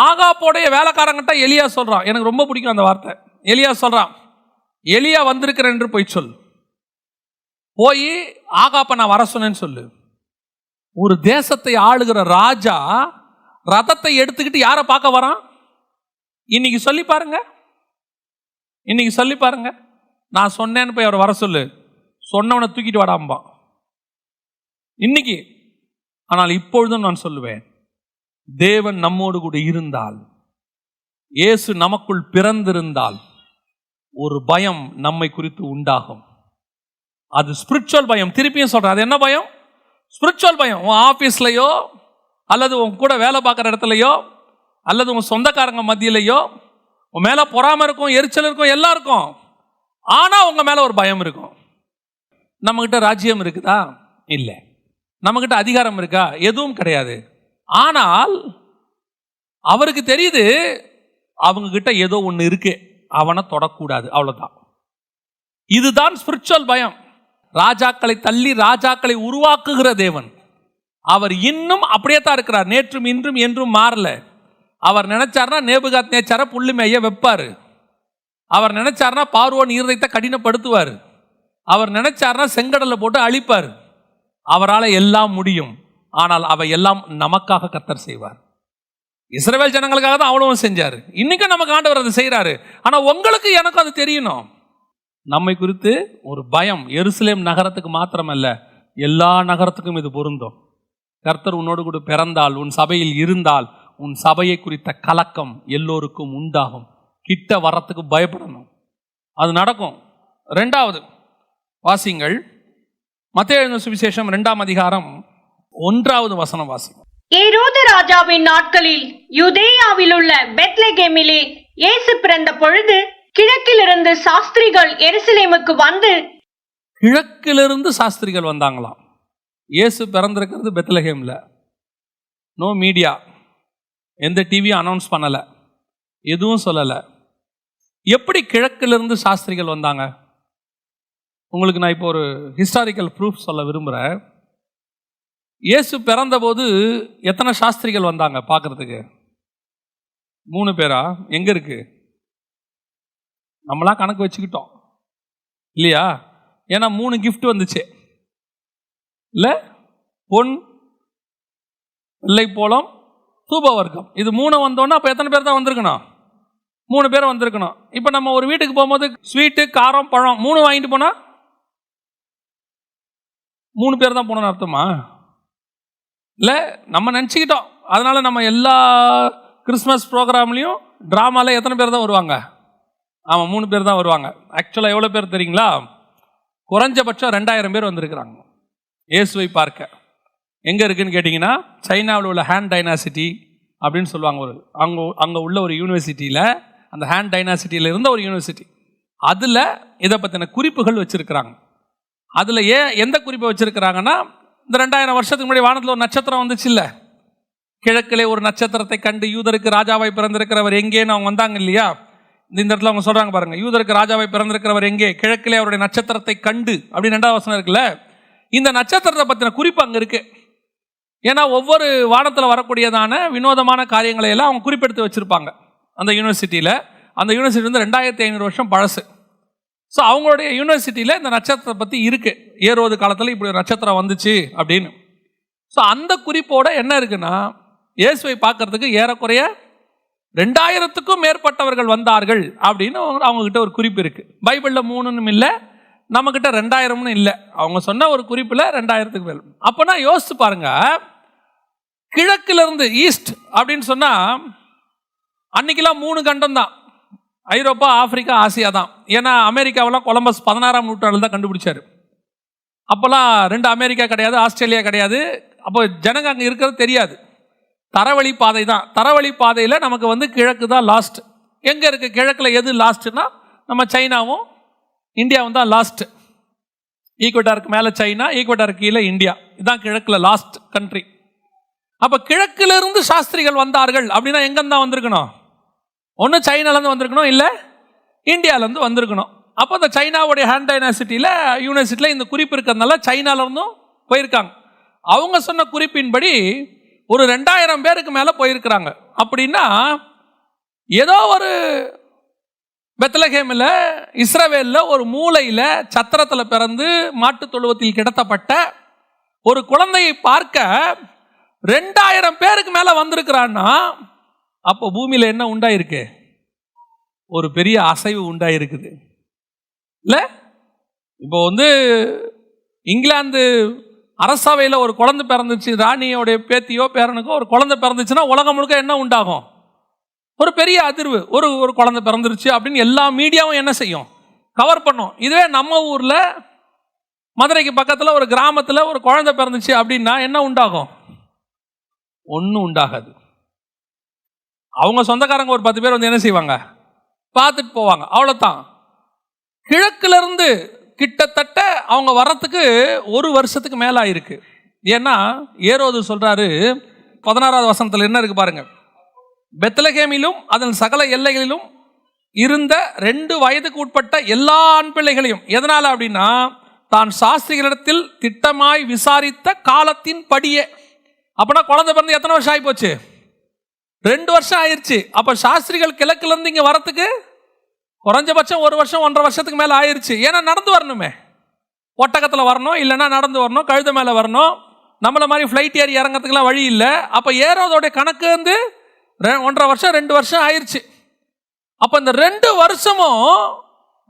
ஆகாப்போடைய வேலைக்காரங்கிட்ட எலியா சொல்றான். எனக்கு ரொம்ப பிடிக்கும் அந்த வார்த்தை. எலியா சொல்றான், எலியா வந்திருக்கிறேன் என்று போய் சொல், போய் ஆகாப்ப நான் வர சொன்னேன்னு சொல்லு. ஒரு தேசத்தை ஆளுகிற ராஜா ரதத்தை எடுத்துக்கிட்டு யாரை பார்க்க வரான்? இன்னைக்கு சொல்லி பாருங்க, இன்னைக்கு சொல்லி பாருங்க. நான் சொன்னேன்னு போய் அவர் வர சொல்லு, சொன்னவனை தூக்கிட்டு வாடாம்பா இன்னைக்கு. ஆனால் இப்பொழுதும் நான் சொல்லுவேன், தேவன் நம்மோடு கூட இருந்தால், இயேசு நமக்குள் பிறந்திருந்தால் ஒரு பயம் நம்மை குறித்து உண்டாகும். அது ஸ்பிரிச்சுவல் பயம். திருப்பியும் சொல்றேன், அது என்ன பயம்? ஸ்பிரிச்சுவல் பயம். உன் ஆஃபீஸ்லையோ அல்லது உன் கூட வேலை பார்க்குற இடத்துலையோ அல்லது உன் சொந்தக்காரங்க மத்தியிலையோ உன் மேலே பொறாமை இருக்கும், எரிச்சல் இருக்கும், எல்லாம் இருக்கும். ஆனால் உங்கள் மேலே ஒரு பயம் இருக்கும். நம்மக்கிட்ட ராஜ்யம் இருக்குதா? இல்லை. நம்மக்கிட்ட அதிகாரம் இருக்கா? எதுவும் கிடையாது. ஆனால் அவருக்கு தெரியுது அவங்க கிட்ட ஏதோ ஒன்று இருக்கு, அவனை தொடக்கூடாது, அவ்வளோதான். இதுதான் ஸ்பிரிச்சுவல் பயம். ராஜாக்களை தள்ளி ராஜாக்களை உருவாக்குகிற தேவன். அவர் இன்னும் அப்படியே தான் இருக்கிறார், நேற்றும் இன்றும் என்றும் மாறல. அவர் நினைச்சார்னா நேபுகாத் நேச்சார புள்ளி மேய வைப்பாரு. அவர் நினைச்சார்னா பார்வோன் இருதயத்தை கடினப்படுத்துவார். அவர் நினைச்சார்னா செங்கடலை போட்டு அழிப்பார். அவரால் எல்லாம் முடியும். ஆனால் அவை எல்லாம் நமக்காக கர்த்தர் செய்வார். இஸ்ரவேல் ஜனங்களுக்காக தான் அவ்வளவும் செஞ்சாரு. இன்னைக்கும் நமக்கு ஆண்டவர் அதை செய்யறாரு. ஆனா உங்களுக்கு எனக்கும் அது தெரியணும். நம்மை குறித்து ஒரு பயம் எருசலேம் நகரத்துக்கு மாத்திரமல்ல, எல்லா நகரத்துக்கும் இது பொருந்தும். கர்த்தர் உன்னோடு கூட பிறந்தால், உன் சபையில் இருந்தால், உன் சபையை குறித்த கலக்கம் எல்லோருக்கும் உண்டாகும். கிட்ட வரத்துக்கு பயப்படணும், அது நடக்கும். 2வது வாசிங்கள், மத்தேயு எழுதின சுவிசேஷம் 2ஆம் அதிகாரம் 1வது வசனம் வாசிங்க. ஏரோது ராஜாவின் நாட்களில் யூதேயாவில் உள்ள பெத்லெகேமிலே இயேசு பிறந்த பொழுது கிழக்கிலிருந்து சாஸ்திரிகள் எருசலேமுக்கு வந்து. கிழக்கிலிருந்து சாஸ்திரிகள் வந்தாங்களாம். இயேசு பிறந்திருக்கிறது பெத்லெகேம்ல. நோ மீடியா, எந்த டிவியும் அனௌன்ஸ் பண்ணல, எதுவும் சொல்லல. எப்படி கிழக்கிலிருந்து சாஸ்திரிகள் வந்தாங்க? உங்களுக்கு நான் இப்போ ஒரு ஹிஸ்டாரிக்கல் ப்ரூஃப் சொல்ல விரும்புகிறேன். இயேசு பிறந்த போது எத்தனை சாஸ்திரிகள் வந்தாங்க பார்க்கறதுக்கு? 3 பேரா? எங்க இருக்கு? நம்மளாம் கணக்கு வச்சுக்கிட்டோம் இல்லையா? ஏன்னா 3 கிஃப்ட் வந்துச்சு இல்ல, பொன், வெள்ளை போலம், தூப வர்க்கம். இது 3 வந்தோன்னா அப்போ எத்தனை பேர் தான் வந்திருக்கணும்? 3 பேர் வந்திருக்கணும். இப்போ நம்ம ஒரு வீட்டுக்கு போகும்போது ஸ்வீட்டு, காரம், பழம் 3 வாங்கிட்டு போனா 3 பேர் தான் போனோன்னு அர்த்தமா? இல்லை, நம்ம நினச்சிக்கிட்டோம். அதனால நம்ம எல்லா கிறிஸ்மஸ் ப்ரோக்ராம்லையும் ட்ராமாவில் எத்தனை பேர் தான் வருவாங்க? ஆமாம், 3 பேர் தான் வருவாங்க. ஆக்சுவலாக எவ்வளோ பேர் தெரியுங்களா? குறைஞ்சபட்சம் 2000 பேர் வந்திருக்கிறாங்க இயேசுவை பார்க்க. எங்கே இருக்குன்னு கேட்டிங்கன்னா, சைனாவில் உள்ள ஹான் டைனாசிட்டி அப்படின்னு சொல்லுவாங்க. அங்கே உள்ள ஒரு யூனிவர்சிட்டியில், அந்த ஹான் டைனாசிட்டியில் இருந்த ஒரு யூனிவர்சிட்டி, அதில் இதை பற்றின குறிப்புகள் வச்சுருக்கிறாங்க. அதில் எந்த குறிப்பை வச்சுருக்கிறாங்கன்னா, இந்த 2000 வருஷத்துக்கு முன்னாடி வானத்தில் ஒரு நட்சத்திரம் வந்துச்சு இல்லை, கிழக்கிலே ஒரு நட்சத்திரத்தை கண்டு யூதருக்கு ராஜாவாய் பிறந்திருக்கிறவர் எங்கேன்னு அவங்க வந்தாங்க இல்லையா? இந்த இடத்துல அவங்க சொல்கிறாங்க பாருங்க, யூதருக்கு ராஜாவாய் பிறந்திருக்கிறவர் எங்கே? கிழக்கிலே அவருடைய நட்சத்திரத்தை கண்டு அப்படின்னு 2வது வசனம் இருக்குல்ல. இந்த நட்சத்திரத்தை பற்றின குறிப்பு அங்கே இருக்கு. ஏன்னா ஒவ்வொரு வானத்தில் வரக்கூடியதான வினோதமான காரியங்களை எல்லாம் அவங்க குறிப்பெடுத்து வச்சுருப்பாங்க அந்த யூனிவர்சிட்டியில். அந்த யூனிவர்சிட்டி வந்து 2500 வருஷம் பழசு. ஸோ அவங்களுடைய யூனிவர்சிட்டியில் இந்த நட்சத்திரத்தை பற்றி இருக்குது. ஏரோது காலத்தில் இப்படி ஒரு நட்சத்திரம் வந்துச்சு அப்படின்னு. ஸோ அந்த குறிப்போட என்ன இருக்குன்னா, இயேசுவை பார்க்கறதுக்கு ஏறக்குறைய 2000க்கும் மேற்பட்டவர்கள் வந்தார்கள் அப்படின்னு அவங்கக்கிட்ட ஒரு குறிப்பு இருக்குது. பைபிளில் 3ன்னு இல்லை, நம்மக்கிட்ட 2000ன்னு இல்லை. அவங்க சொன்ன ஒரு குறிப்பில் 2000க்கு மேல். அப்போனா யோசிச்சு பாருங்க, கிழக்கிலிருந்து ஈஸ்ட் அப்படின்னு சொன்னால் அன்னைக்கெல்லாம் 3 கண்டம் தான். ஐரோப்பா, ஆப்பிரிக்கா, ஆசியா தான். ஏன்னா அமெரிக்காவெல்லாம் கொலம்பஸ் 16ஆம் நூற்றாண்டில் தான் கண்டுபிடிச்சார். அப்போல்லாம் 2 அமெரிக்கா கிடையாது, ஆஸ்திரேலியா கிடையாது. அப்போ ஜனங்க அங்கே இருக்கிறது தெரியாது. தரவழி பாதை தான். தரவழி பாதையில் நமக்கு கிழக்கு தான் லாஸ்ட். எங்கே இருக்குது கிழக்கில் எது லாஸ்ட்னா நம்ம சைனாவும் இந்தியாவும் தான் லாஸ்ட். ஈக்குவட்டாருக்கு மேலே சைனா, ஈக்குவட்டாருக்கு கீழே இந்தியா. இதுதான் கிழக்கில் லாஸ்ட் கண்ட்ரி. அப்போ கிழக்கிலிருந்து சாஸ்திரிகள் வந்தார்கள் அப்படின்னா எங்கேருந்து தான் வந்திருக்கணும்? ஒன்று சைனாலேருந்து வந்திருக்கணும், இல்லை இந்தியாவிலேருந்து வந்திருக்கணும். அப்போ இந்த சைனாவுடைய ஹான் யூனிவர்சிட்டியில் இந்த குறிப்பு இருக்கிறதுனால சைனாலேருந்தும் போயிருக்காங்க. அவங்க சொன்ன குறிப்பின்படி ஒரு 2000 பேருக்கு மேலே போயிருக்கிறாங்க. அப்படின்னா ஏதோ ஒரு பெத்லகேமில், இஸ்ரவேலில் ஒரு மூலையில் சத்திரத்தில் பிறந்து மாட்டு தொழுவத்தில் கிடத்தப்பட்ட ஒரு குழந்தையை பார்க்க 2000 பேருக்கு மேலே வந்திருக்கிறான்னா அப்போ பூமியில் என்ன உண்டாயிருக்கு? ஒரு பெரிய அசைவு உண்டாயிருக்குது இல்லை? இப்போ இங்கிலாந்து அரசவையில் ஒரு குழந்தை பிறந்துச்சு, ராணியோடைய பேத்தியோ பேரனுக்கோ ஒரு குழந்தை பிறந்துச்சுன்னா உலகம் முழுக்க என்ன உண்டாகும்? ஒரு பெரிய அதிர்வு. ஒரு குழந்தை பிறந்துருச்சு அப்படின்னு எல்லா மீடியாவும் என்ன செய்யும்? கவர் பண்ணும். இதுவே நம்ம ஊரில் மதுரைக்கு பக்கத்தில் ஒரு கிராமத்தில் ஒரு குழந்தை பிறந்துச்சு அப்படின்னா என்ன உண்டாகும்? ஒன்றும் உண்டாகாது. அவங்க சொந்தக்காரங்க ஒரு 10 பேர் என்ன செய்வாங்க? பார்த்துட்டு போவாங்க, அவ்வளோதான். கிழக்கிலிருந்து கிட்டத்தட்ட அவங்க வர்றதுக்கு 1 வருஷத்துக்கு மேலே ஆயிருக்கு. ஏன்னா ஏரோது சொல்றாரு 16வது வசனத்தில் என்ன இருக்கு பாருங்க. பெத்லகேமிலும் அதன் சகல எல்லைகளிலும் இருந்த 2 வயதுக்கு உட்பட்ட எல்லா ஆண் பிள்ளைகளையும். எதனால அப்படின்னா தான் சாஸ்திரிகளிடத்தில் திட்டமாய் விசாரித்த காலத்தின் படியே. அப்படின்னா குழந்தை பிறந்து எத்தனை வருஷம் ஆகி போச்சு? 2 வருஷம் ஆயிடுச்சு. அப்போ சாஸ்திரிகள் கிழக்குலேருந்து இங்கே வரத்துக்கு குறைஞ்சபட்சம் 1 வருஷம் 1.5 வருஷத்துக்கு மேலே ஆயிடுச்சு. ஏன்னா நடந்து வரணுமே. ஒட்டகத்தில் வரணும், இல்லைன்னா நடந்து வரணும், கழுத மேலே வரணும். நம்மளை மாதிரி ஃப்ளைட் ஏறி இறங்கிறதுக்குலாம் வழி இல்லை. அப்போ ஏரோதோடைய கணக்கு 1.5 வருஷம் 2 வருஷம் ஆயிடுச்சு. அப்போ இந்த 2 வருஷமும்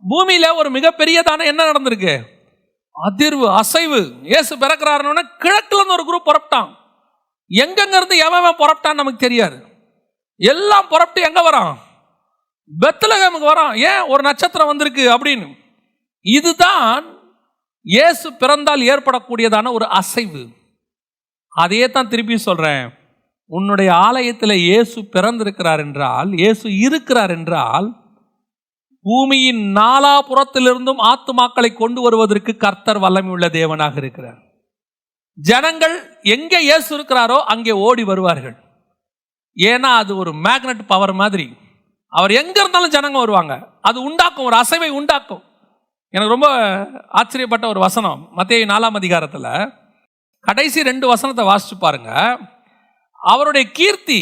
பூமியில் ஒரு மிகப்பெரியதான என்ன நடந்திருக்கு? அதிர்வு, அசைவு. இயேசு பிறக்கிறாருன்னு கிழக்குலேருந்து ஒரு குரூப் புறப்பட்டான். எங்கெங்கிருந்து எவன் புறப்பட்டான்னு நமக்கு தெரியாது. எல்லாம் புறப்பட்டு எங்கே வரான்? பெத்லகேமுக்கு வரான். ஏன்? ஒரு நட்சத்திரம் வந்திருக்கு அப்படின்னு. இதுதான் இயேசு பிறந்தால் ஏற்படக்கூடியதான ஒரு அசைவு. அதையே தான் திருப்பி சொல்றேன். உன்னுடைய ஆலயத்தில் இயேசு பிறந்திருக்கிறார் என்றால், இயேசு இருக்கிறார் என்றால், பூமியின் நாலாபுறத்திலிருந்தும் ஆத்துமாக்களை கொண்டு வருவதற்கு கர்த்தர் வல்லமை உள்ள தேவனாக இருக்கிறார். ஜனங்கள் எங்கே இயேசு இருக்கிறாரோ அங்கே ஓடி வருவார்கள். ஏன்னா அது ஒரு மேக்னெட் பவர் மாதிரி. அவர் எங்க இருந்தாலும் ஜனங்க வருவாங்க. அது உண்டாக்கும், ஒரு அசைவை உண்டாக்கும். எனக்கு ரொம்ப ஆச்சரியப்பட்ட ஒரு வசனம் மத்தேயு 4ஆம் அதிகாரத்தில் கடைசி 2 வசனத்தை வாசிச்சு பாருங்க. அவருடைய கீர்த்தி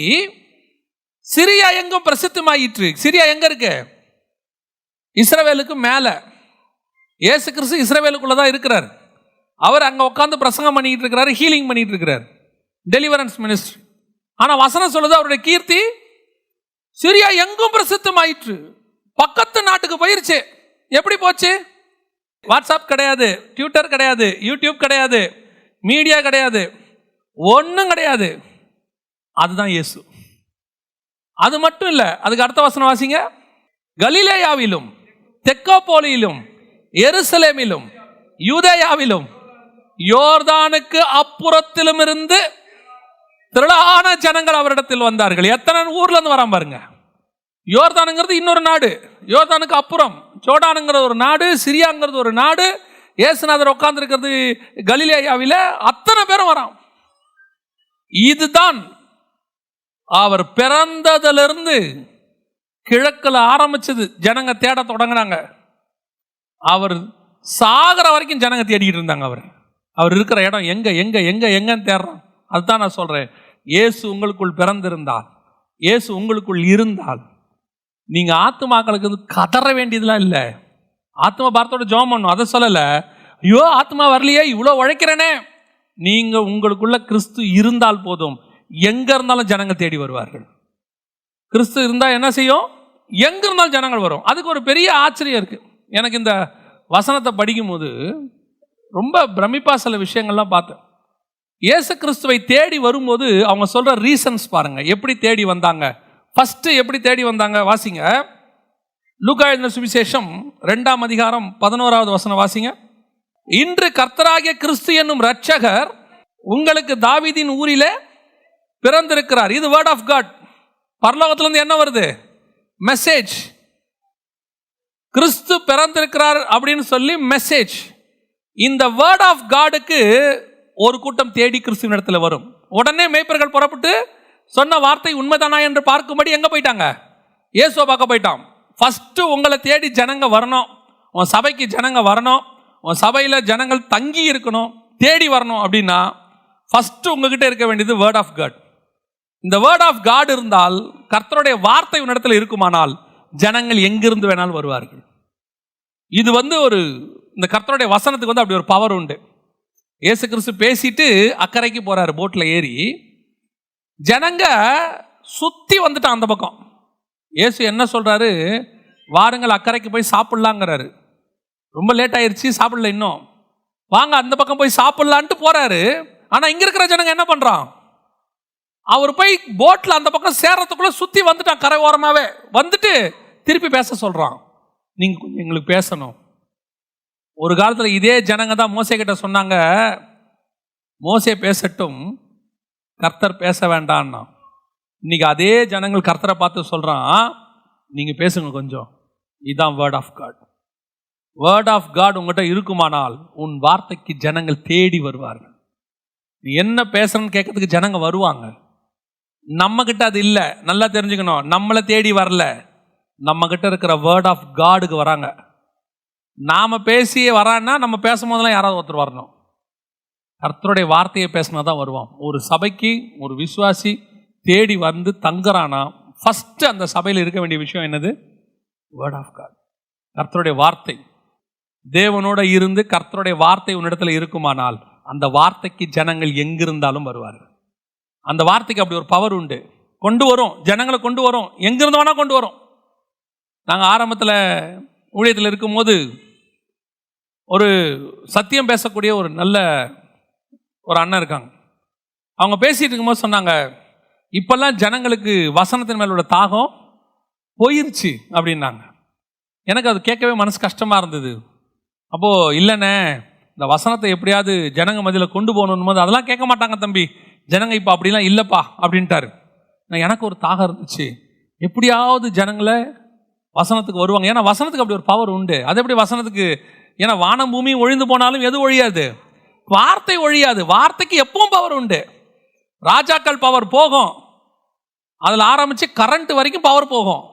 சிரியா எங்கும் பிரசித்தமாயிற்று. சிரியா எங்க இருக்கு? இஸ்ரவேலுக்கு மேல. இயேசு கிறிஸ்து இஸ்ரவேலுக்குள்ளதான் இருக்கிறார். அவர் அங்க உட்காந்து பிரசங்கம் பண்ணிட்டு இருக்கிறாரு, ஹீலிங் பண்ணிட்டு இருக்கிறார், டெலிவரன்ஸ் மினிஸ்ட்ரி. ஆனா வசனம் சொல்லுது அவருடைய கீர்த்தி சிரியா எங்கும் பிரசித்தமாயிற்று. பக்கத்து நாட்டுக்கு போயிருச்சு. எப்படி போச்சு? வாட்ஸ்அப் கிடையாது, ட்விட்டர் கிடையாது, யூடியூப் கிடையாது, மீடியா கிடையாது, ஒன்றும் கிடையாது. அதுதான் இயேசு. அது மட்டும் இல்லை, அதுக்கு அடுத்த வசனம் வாசிங்க. கலிலேயாவிலும் தெக்கோப்போலியிலும் எருசலேமிலும் யூதேயாவிலும் யோர்தானுக்கு அப்புறத்திலும் இருந்து திரளான ஜனங்கள் அவரிடத்தில் வந்தார்கள். எத்தனை ஊர்ல இருந்து வராம பாருங்க. யோர்தானுங்கிறது இன்னொரு நாடு, யோர்தானுக்கு அப்புறம் ஜோர்டானுங்கிறது ஒரு நாடு, சிரியாங்கிறது ஒரு நாடு, இயேசுநாதர் உட்கார்ந்து இருக்கிறது கலிலேயாவில. அத்தனை பேரும் வரான். இதுதான் அவர் பிறந்ததிலிருந்து கிழக்குல ஆரம்பிச்சது. ஜனங்க தேட தொடங்கினாங்க. அவர் சாகர வரைக்கும் ஜனங்க தேடிட்டு இருந்தாங்க. அவர் இருக்கிற இடம் எங்க எங்க எங்க எங்கன்னு தேடுறான். அதுதான் நான் சொல்றேன். இயேசு உங்களுக்குள் பிறந்திருந்தால், இயேசு உங்களுக்குள் இருந்தால், நீங்க ஆத்துமாக்களுக்கு கதற வேண்டியதுலாம் இல்லை. ஆத்மா பாரத்தோட ஜெபம் பண்ணும், அதை சொல்லல. ஐயோ ஆத்மா வரலையே, இவ்வளோ உழைக்கிறேனே. நீங்க உங்களுக்குள்ள கிறிஸ்து இருந்தால் போதும், எங்க இருந்தாலும் ஜனங்க தேடி வருவார்கள். கிறிஸ்து இருந்தா என்ன செய்யும்? எங்க இருந்தாலும் ஜனங்கள் வரும். அதுக்கு ஒரு பெரிய ஆச்சரியம் இருக்கு. எனக்கு இந்த வசனத்தை படிக்கும் போது ரொம்ப பிரமிப்பா சில விஷயங்கள்லாம் பார்த்தேன். இயேசு கிறிஸ்துவை தேடி வரும்போது அவங்க சொல்ற ரீசன்ஸ் பாருங்க. எப்படி தேடி வந்தாங்க? ஃபர்ஸ்ட் எப்படி தேடி வந்தாங்க வாசிங்க. லூக்கா எழுதின சுவிசேஷம் 2ஆம் அதிகாரம் 11வது வசனம் வாசிங்க. இன்று கர்த்தராகிய கிறிஸ்து என்னும் இரட்சகர் உங்களுக்கு தாவீதின் ஊரிலே பிறந்திருக்கிறார். இது வேர்ட் ஆஃப் காட். பரலோகத்திலிருந்து என்ன வருது? மெசேஜ். கிறிஸ்து பிறந்திருக்கிறார் அப்படின்னு சொல்லி மெசேஜ். இந்த வேர்ட் ஆஃப் காடுக்கு ஒரு கூட்டம் தேடி கிறிஸ்துவின் இடத்துல வரும். உடனே மேய்ப்பர்கள் புறப்பட்டு சொன்ன வார்த்தை உண்மைதானா என்று பார்க்கும்படி எங்க போயிட்டாங்க? இயேசுவை பார்க்க போயிட்டான். ஃபர்ஸ்ட் உங்களை தேடி ஜனங்க வரணும், உன் சபைக்கு ஜனங்க வரணும், உன் சபையில் ஜனங்கள் தங்கி இருக்கணும், தேடி வரணும். அப்படின்னா ஃபர்ஸ்ட் உங்ககிட்ட இருக்க வேண்டியது வேர்ட் ஆஃப் காட். இந்த வேர்ட் ஆஃப் காட் இருந்தால், கர்த்தருடைய வார்த்தை உன்னிடத்தில் இருக்குமானால், ஜனங்கள் எங்கிருந்து வேணாலும் வருவார்கள். இது இந்த கர்த்தருடைய வசனத்துக்கு அப்படி ஒரு பவர் உண்டு. இயேசு கிறிஸ்து பேசிட்டு அக்கறைக்கு போறாரு போட்ல ஏறி. ஜனங்க சுத்தி வந்துட்டான் அந்த பக்கம். இயேசு என்ன சொல்றாரு? வாருங்கள் அக்கறைக்கு போய் சாப்பிடலாங்கிறாரு. ரொம்ப லேட் ஆயிருச்சு, சாப்பிடல இன்னும், வாங்க அந்த பக்கம் போய் சாப்பிடலான்ட்டு போறாரு. ஆனா இங்க இருக்கிற ஜனங்க என்ன பண்றான்? அவர் போய் போட்ல அந்த பக்கம் சேர்றதுக்குள்ள சுத்தி வந்துட்டான். கரை ஓரமாவே வந்துட்டு திருப்பி பேச சொல்றான். நீங்க கொஞ்சம் எங்களுக்கு பேசணும். ஒரு காலத்துல இதே ஜனங்க தான் மோசே கிட்ட சொன்னாங்க, மோசே பேசட்டும், கர்த்தர் பேச வேண்டான்னா. இன்னைக்கு அதே ஜனங்கள் கர்த்தரை பார்த்து சொல்றான், நீங்க பேசுங்க கொஞ்சம். இதுதான் word of God. Word of God உங்ககிட்ட இருக்குமானால் உன் வார்த்தைக்கு ஜனங்கள் தேடி வருவார்கள். நீ என்ன பேசுறன்னு கேட்கறதுக்கு ஜனங்க வருவாங்க. நம்ம கிட்ட அது இல்லை, நல்லா தெரிஞ்சுக்கணும். நம்மளை தேடி வரல, நம்ம கிட்ட இருக்கிற வேர்ட் ஆஃப் காடுக்கு வராங்க. நாம பேசியே வரான்னா நம்ம பேசும்போதெல்லாம் யாராவது ஒருத்தர் வரணும். கர்த்தருடைய வார்த்தையை பேசினா தான் வருவான். ஒரு சபைக்கு ஒரு விசுவாசி தேடி வந்து தங்குறானா, ஃபர்ஸ்ட் அந்த சபையில் இருக்க வேண்டிய விஷயம் என்னது? Word of God. கர்த்தருடைய வார்த்தை. தேவனோட இருந்து கர்த்தருடைய வார்த்தை உன்னிடத்தில் இருக்குமானால் அந்த வார்த்தைக்கு ஜனங்கள் எங்கிருந்தாலும் வருவார்கள். அந்த வார்த்தைக்கு அப்படி ஒரு பவர் உண்டு. கொண்டு வரும், ஜனங்களை கொண்டு வரும், எங்கிருந்து வேணா கொண்டு வரும். நாங்கள் ஆரம்பத்தில் ஊழியத்தில் இருக்கும்போது ஒரு சத்தியம் பேசக்கூடிய ஒரு நல்ல ஒரு அண்ணன் இருக்காங்க. அவங்க பேசிட்டு இருக்கும்போது சொன்னாங்க, இப்பெல்லாம் ஜனங்களுக்கு வசனத்தின் மேல உள்ள தாகம் போயிருச்சு அப்படின்னாங்க. எனக்கு அது கேட்கவே மனசு கஷ்டமா இருந்தது. அப்போ இல்லைண்ணே, இந்த வசனத்தை எப்படியாவது ஜனங்க மத்தியில் கொண்டு போகணும் போது அதெல்லாம் கேட்க மாட்டாங்க தம்பி, ஜனங்க இப்போ அப்படிலாம் இல்லைப்பா அப்படின்ட்டாரு. எனக்கு ஒரு தாகம் இருந்துச்சு, எப்படியாவது ஜனங்களை வசனத்துக்கு வருவாங்க. ஏன்னா வசனத்துக்கு அப்படி ஒரு பவர் உண்டு. அது எப்படி வசனத்துக்கு? ஏன்னா வானம் பூமியும் ஒழிந்து போனாலும் எது ஒழியாது? வார்த்தை ஒழியாது. வார்த்தைக்கு எப்பவும் பவர் உண்டு. ராஜாக்கள் பவர் போகும், அதில் ஆரம்பிச்சு கரண்ட் வரைக்கும் பவர் போகும்.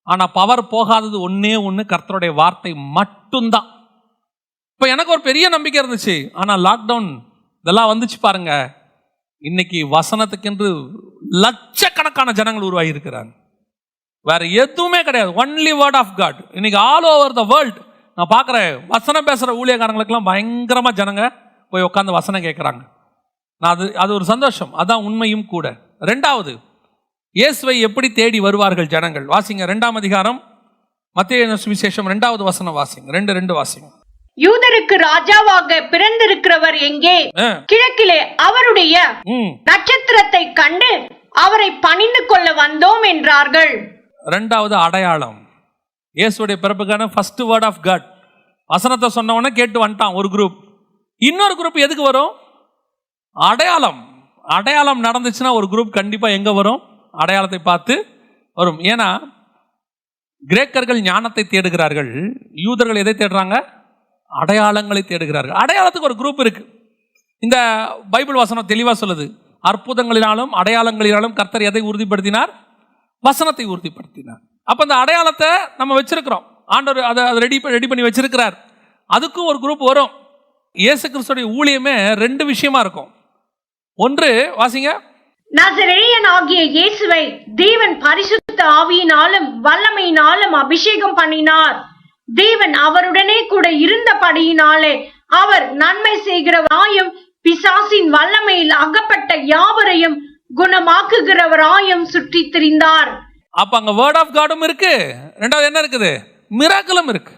ஆனால் பவர் போகாதது ஒன்னே ஒன்று, கர்த்தருடைய வார்த்தை மட்டும்தான். இப்போ எனக்கு ஒரு பெரிய நம்பிக்கை இருந்துச்சு. ஆனால் லாக்டவுன் இதெல்லாம் வந்துச்சு பாருங்க, இன்னைக்கு வசனத்துக்கென்று லட்சக்கணக்கான ஜனங்கள் உருவாகி இருக்கிறாங்க. வேற எதுவுமே கிடையாது, ஒன்லி வேர்ட் ஆஃப் காட். இன்னைக்கு ஆல் ஓவர் த வேர்ல்ட் நான் பார்க்குறேன், வசனம் பேசுகிற ஊழியக்காரங்களுக்கெல்லாம் பயங்கரமாக ஜனங்க போய் உட்காந்து வசனம் கேட்குறாங்க. அது ஒரு சந்தோஷம், அதான் உண்மையும் கூட. ரெண்டாவது, இயேசுவை எப்படி தேடி வருவார்கள் ஜனங்கள்? வாசிங்க 2ஆம் அதிகாரம் மத்தேயு சுவிசேஷம் 2வது வசனம் வாசிங்க. 2:2 வாசிங்க. யூதருக்கு ராஜாவாக பிறந்திருக்கிறவர் எங்கே? கிழக்கிலே அவருடைய நட்சத்திரத்தை கண்டு அவரை பணிந்து கொள்ள வந்தோம் என்றார்கள். இரண்டாவது அடையாளம், இயேசுடைய பிறப்புக்கான ஃபர்ஸ்ட் வேர்ட் ஆஃப் காட். வசனத்தை சொன்னவன கேட்டு வந்துட்டான் ஒரு குரூப். இன்னொரு குரூப் எதுக்கு வரும்? அடையாளம். அடையாளம் நடந்துச்சுன்னா ஒரு குரூப் கண்டிப்பா எங்க வரும்? அடையாளத்தை பார்த்து வரும். ஏன்னா கிரேக்கர்கள் ஞானத்தை தேடுகிறார்கள், யூதர்கள் எதை தேடுறாங்க? அடையாளங்களை தேடுகிறார்கள். அடையாளத்துக்கு ஒரு குரூப் இருக்கு. இந்த பைபிள் வசனம் தெளிவா சொல்லுது, அற்புதங்களினாலும் அடையாளங்களினாலும் கர்த்தர் எதை உறுதிப்படுத்தினார்? வசனத்தை உறுதிப்படுத்தினார். அப்ப அந்த அடையாளத்தை நம்ம வச்சிருக்கிறோம், ஆண்டவர் அதை ரெடி பண்ணி வச்சிருக்கிறார். அதுக்கும் ஒரு குரூப் வரும். இயேசு கிறிஸ்துடைய ஊழியமே 2 விஷயமா இருக்கும். ஒன்று வாசிங்க. நசரேயன் ஆகிய இயேசுவை தேவன் பரிசுத்த ஆவியினாலும் வல்லமையினாலும் அபிஷேகம் பண்ணினார். தேவன் அவருடனே கூட இருந்தபடியினாலே அவர் நன்மை செய்கிறவராயும் பிசாசின் வல்லமையில் அகப்பட்ட யாவரையும் குணமாக்குகிறவராயும் சுற்றி திரிந்தார். அப்ப அங்க வேர்ட் ஆஃப் காடும் இருக்கு. ரெண்டாவது என்ன இருக்குது? மிராக்கிளும் இருக்கு.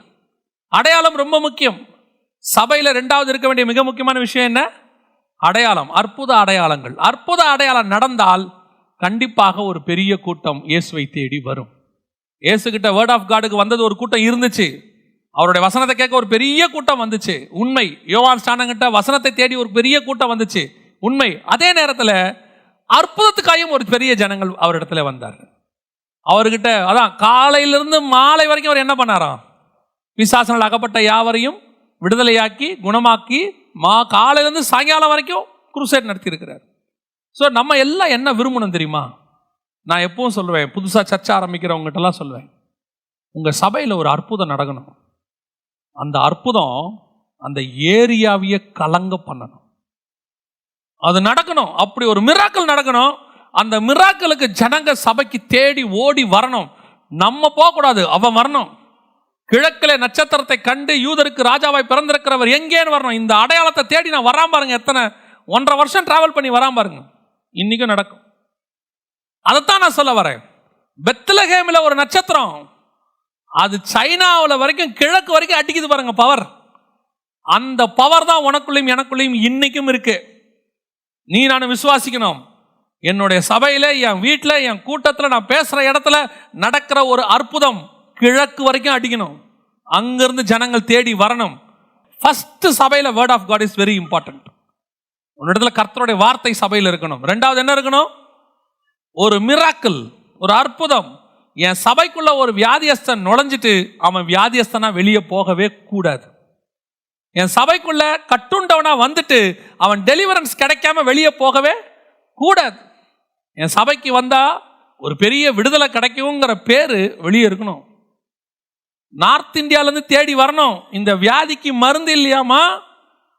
அடையாளம் ரொம்ப முக்கியம். சபையில 2வது இருக்க வேண்டிய மிக முக்கியமான விஷயம் என்ன? அடையாளம். அற்புத அடையாளங்கள். அற்புத அடையாளம் நடந்தால் கண்டிப்பாக ஒரு பெரிய கூட்டம் இயேசுவை தேடி வரும். இயேசுகிட்ட வேர்ட் ஆஃப் காடுக்கு வந்தது ஒரு கூட்டம் இருந்துச்சு, அவருடைய வசனத்தை கேட்க ஒரு பெரிய கூட்டம் வந்துச்சு, உண்மை. யோவான் ஸ்நானங்கிட்ட வசனத்தை தேடி ஒரு பெரிய கூட்டம் வந்துச்சு, உண்மை. அதே நேரத்தில் அற்புதத்துக்காயும் ஒரு பெரிய ஜனங்கள் அவரிடத்துல வந்தார்கள். அவர்கிட்ட அதான் காலையிலிருந்து மாலை வரைக்கும் அவர் என்ன பண்ணாராம், பிசாசனால் அகப்பட்ட யாவரையும் விடுதலையாக்கி குணமாக்கி காலையிலேருந்து சாயங்காலம் வரைக்கும் குருசேட் நடத்தி இருக்கிறார். ஸோ நம்ம எல்லாம் என்ன விரும்பணும் தெரியுமா? நான் எப்பவும் சொல்லுவேன், புதுசாக சர்ச்சை ஆரம்பிக்கிறவங்ககிட்டலாம் சொல்லுவேன், உங்கள் சபையில் ஒரு அற்புதம் நடக்கணும். அந்த அற்புதம் அந்த ஏரியாவையே கலங்க பண்ணணும். அது நடக்கணும். அப்படி ஒரு மிராக்கிள் நடக்கணும். அந்த மிராக்கிளுக்கு ஜனங்க சபைக்கு தேடி ஓடி வரணும். நம்ம போகக்கூடாது, அவன் வரணும். கிழக்கிலே நட்சத்திரத்தை கண்டு யூதருக்கு ராஜாவாய் பிறந்திருக்கிறவர் எங்கேன்னு வரணும். இந்த அடையாளத்தை தேடி நான் வராம பாருங்க. எத்தனை 1.5 வருஷம் டிராவல் பண்ணி வராம பாருங்க. இன்னைக்கும் நடக்கும். அதைத்தான் நான் சொல்ல வரேன். பெத்லகேமில் ஒரு நட்சத்திரம், அது சைனாவில் வரைக்கும் கிழக்கு வரைக்கும் அடிக்குது பாருங்க பவர். அந்த பவர் தான் உனக்குள்ளையும் எனக்குள்ளையும் இன்னைக்கும் இருக்கு. நீ நான் விசுவாசிக்கணும். என்னுடைய சபையில், என் வீட்டில், என் கூட்டத்தில், நான் பேசுகிற இடத்துல நடக்கிற ஒரு அற்புதம் கிழக்கு வரைக்கும் அடிக்கணும். அங்கிருந்து ஜனங்கள் தேடி வரணும். ஃபர்ஸ்ட் சபையில் word of God is very important. உன்னிடத்துல கர்த்தருடைய வார்த்தை சபையில் இருக்கணும். ரெண்டாவது என்ன இருக்கணும்? ஒரு மிராக்கிள், ஒரு அற்புதம். என் சபைக்குள்ள ஒரு வியாதியஸ்தன் நுழைஞ்சிட்டு அவன் வியாதியஸ்தனா வெளியே போகவே கூடாது. என் சபைக்குள்ள கட்டுண்டவனா வந்துட்டு அவன் டெலிவரன்ஸ் கிடைக்காம வெளியே போகவே கூடாது. என் சபைக்கு வந்தா ஒரு பெரிய விடுதலை கிடைக்குங்கிற பேரு வெளியே இருக்கணும். நார்த் இந்தியாவிலேருந்து தேடி வரணும். இந்த வியாதிக்கு மருந்து இல்லையாமா,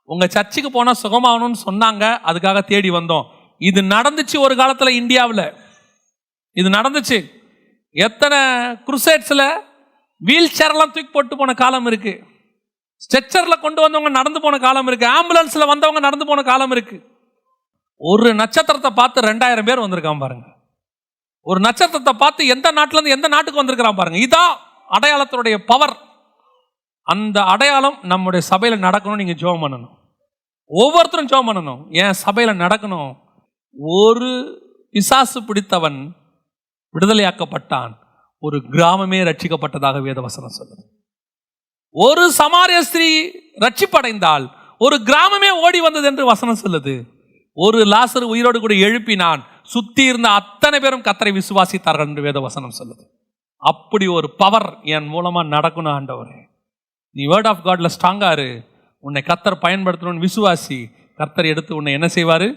உங்க சர்ச்சுக்கு போனா சுகமாகணும்னு சொன்னாங்க, அதுக்காக தேடி வந்தோம். இது நடந்துச்சு ஒரு காலத்துல இந்தியாவில். இது நடந்துச்சு. எத்தனை குருசேட்ஸ்ல வீல் சேர்லாம் தூக்கி போட்டு போன காலம் இருக்கு. ஸ்ட்ரெச்சர்ல கொண்டு வந்தவங்க நடந்து போன காலம் இருக்கு. ஆம்புலன்ஸ்ல வந்தவங்க நடந்து போன காலம் இருக்கு. ஒரு நட்சத்திரத்தை பார்த்து 2000 பேர் வந்திருக்கான் பாருங்க. ஒரு நட்சத்திரத்தை பார்த்து எந்த நாட்டுல இருந்து எந்த நாட்டுக்கு வந்திருக்கிறான் பாருங்க. இதான் அடையாளத்தினுடைய பவர். அந்த அடையாளம் நம்முடைய சபையில நடக்கணும். நீங்க ஜெபம் பண்ணணும். ஒவ்வொருத்தரும் ஜெபம் பண்ணணும். ஏன் சபையில நடக்கணும்? ஒரு பிசாசு பிடித்தவன் விடுதலையாக்கப்பட்டான், ஒரு கிராமமே ரட்சிக்கப்பட்டதாக வேதவசனம் சொல்லுது. ஒரு சமாரிய ஸ்திரீ ரட்சிப்படைந்தால் ஒரு கிராமமே ஓடி வந்தது என்று வசனம் சொல்லுது. ஒரு லாசரு உயிரோடு கூட எழுப்பினான், சுத்தி இருந்த அத்தனை பேரும் கர்த்தரை விசுவாசித்தார்கள் என்று வேதவசனம் சொல்லுது. அப்படி ஒரு பவர் என் மூலமா நடக்கணும். ஆண்டவரே, நீ வேர்ட் ஆஃப் காட்ல ஸ்ட்ராங்கா இரு. உன்னை கர்த்தர் பயன்படுத்தணும்னு விசுவாசி. கர்த்தர் எடுத்து உன்னை என்ன செய்வாரு?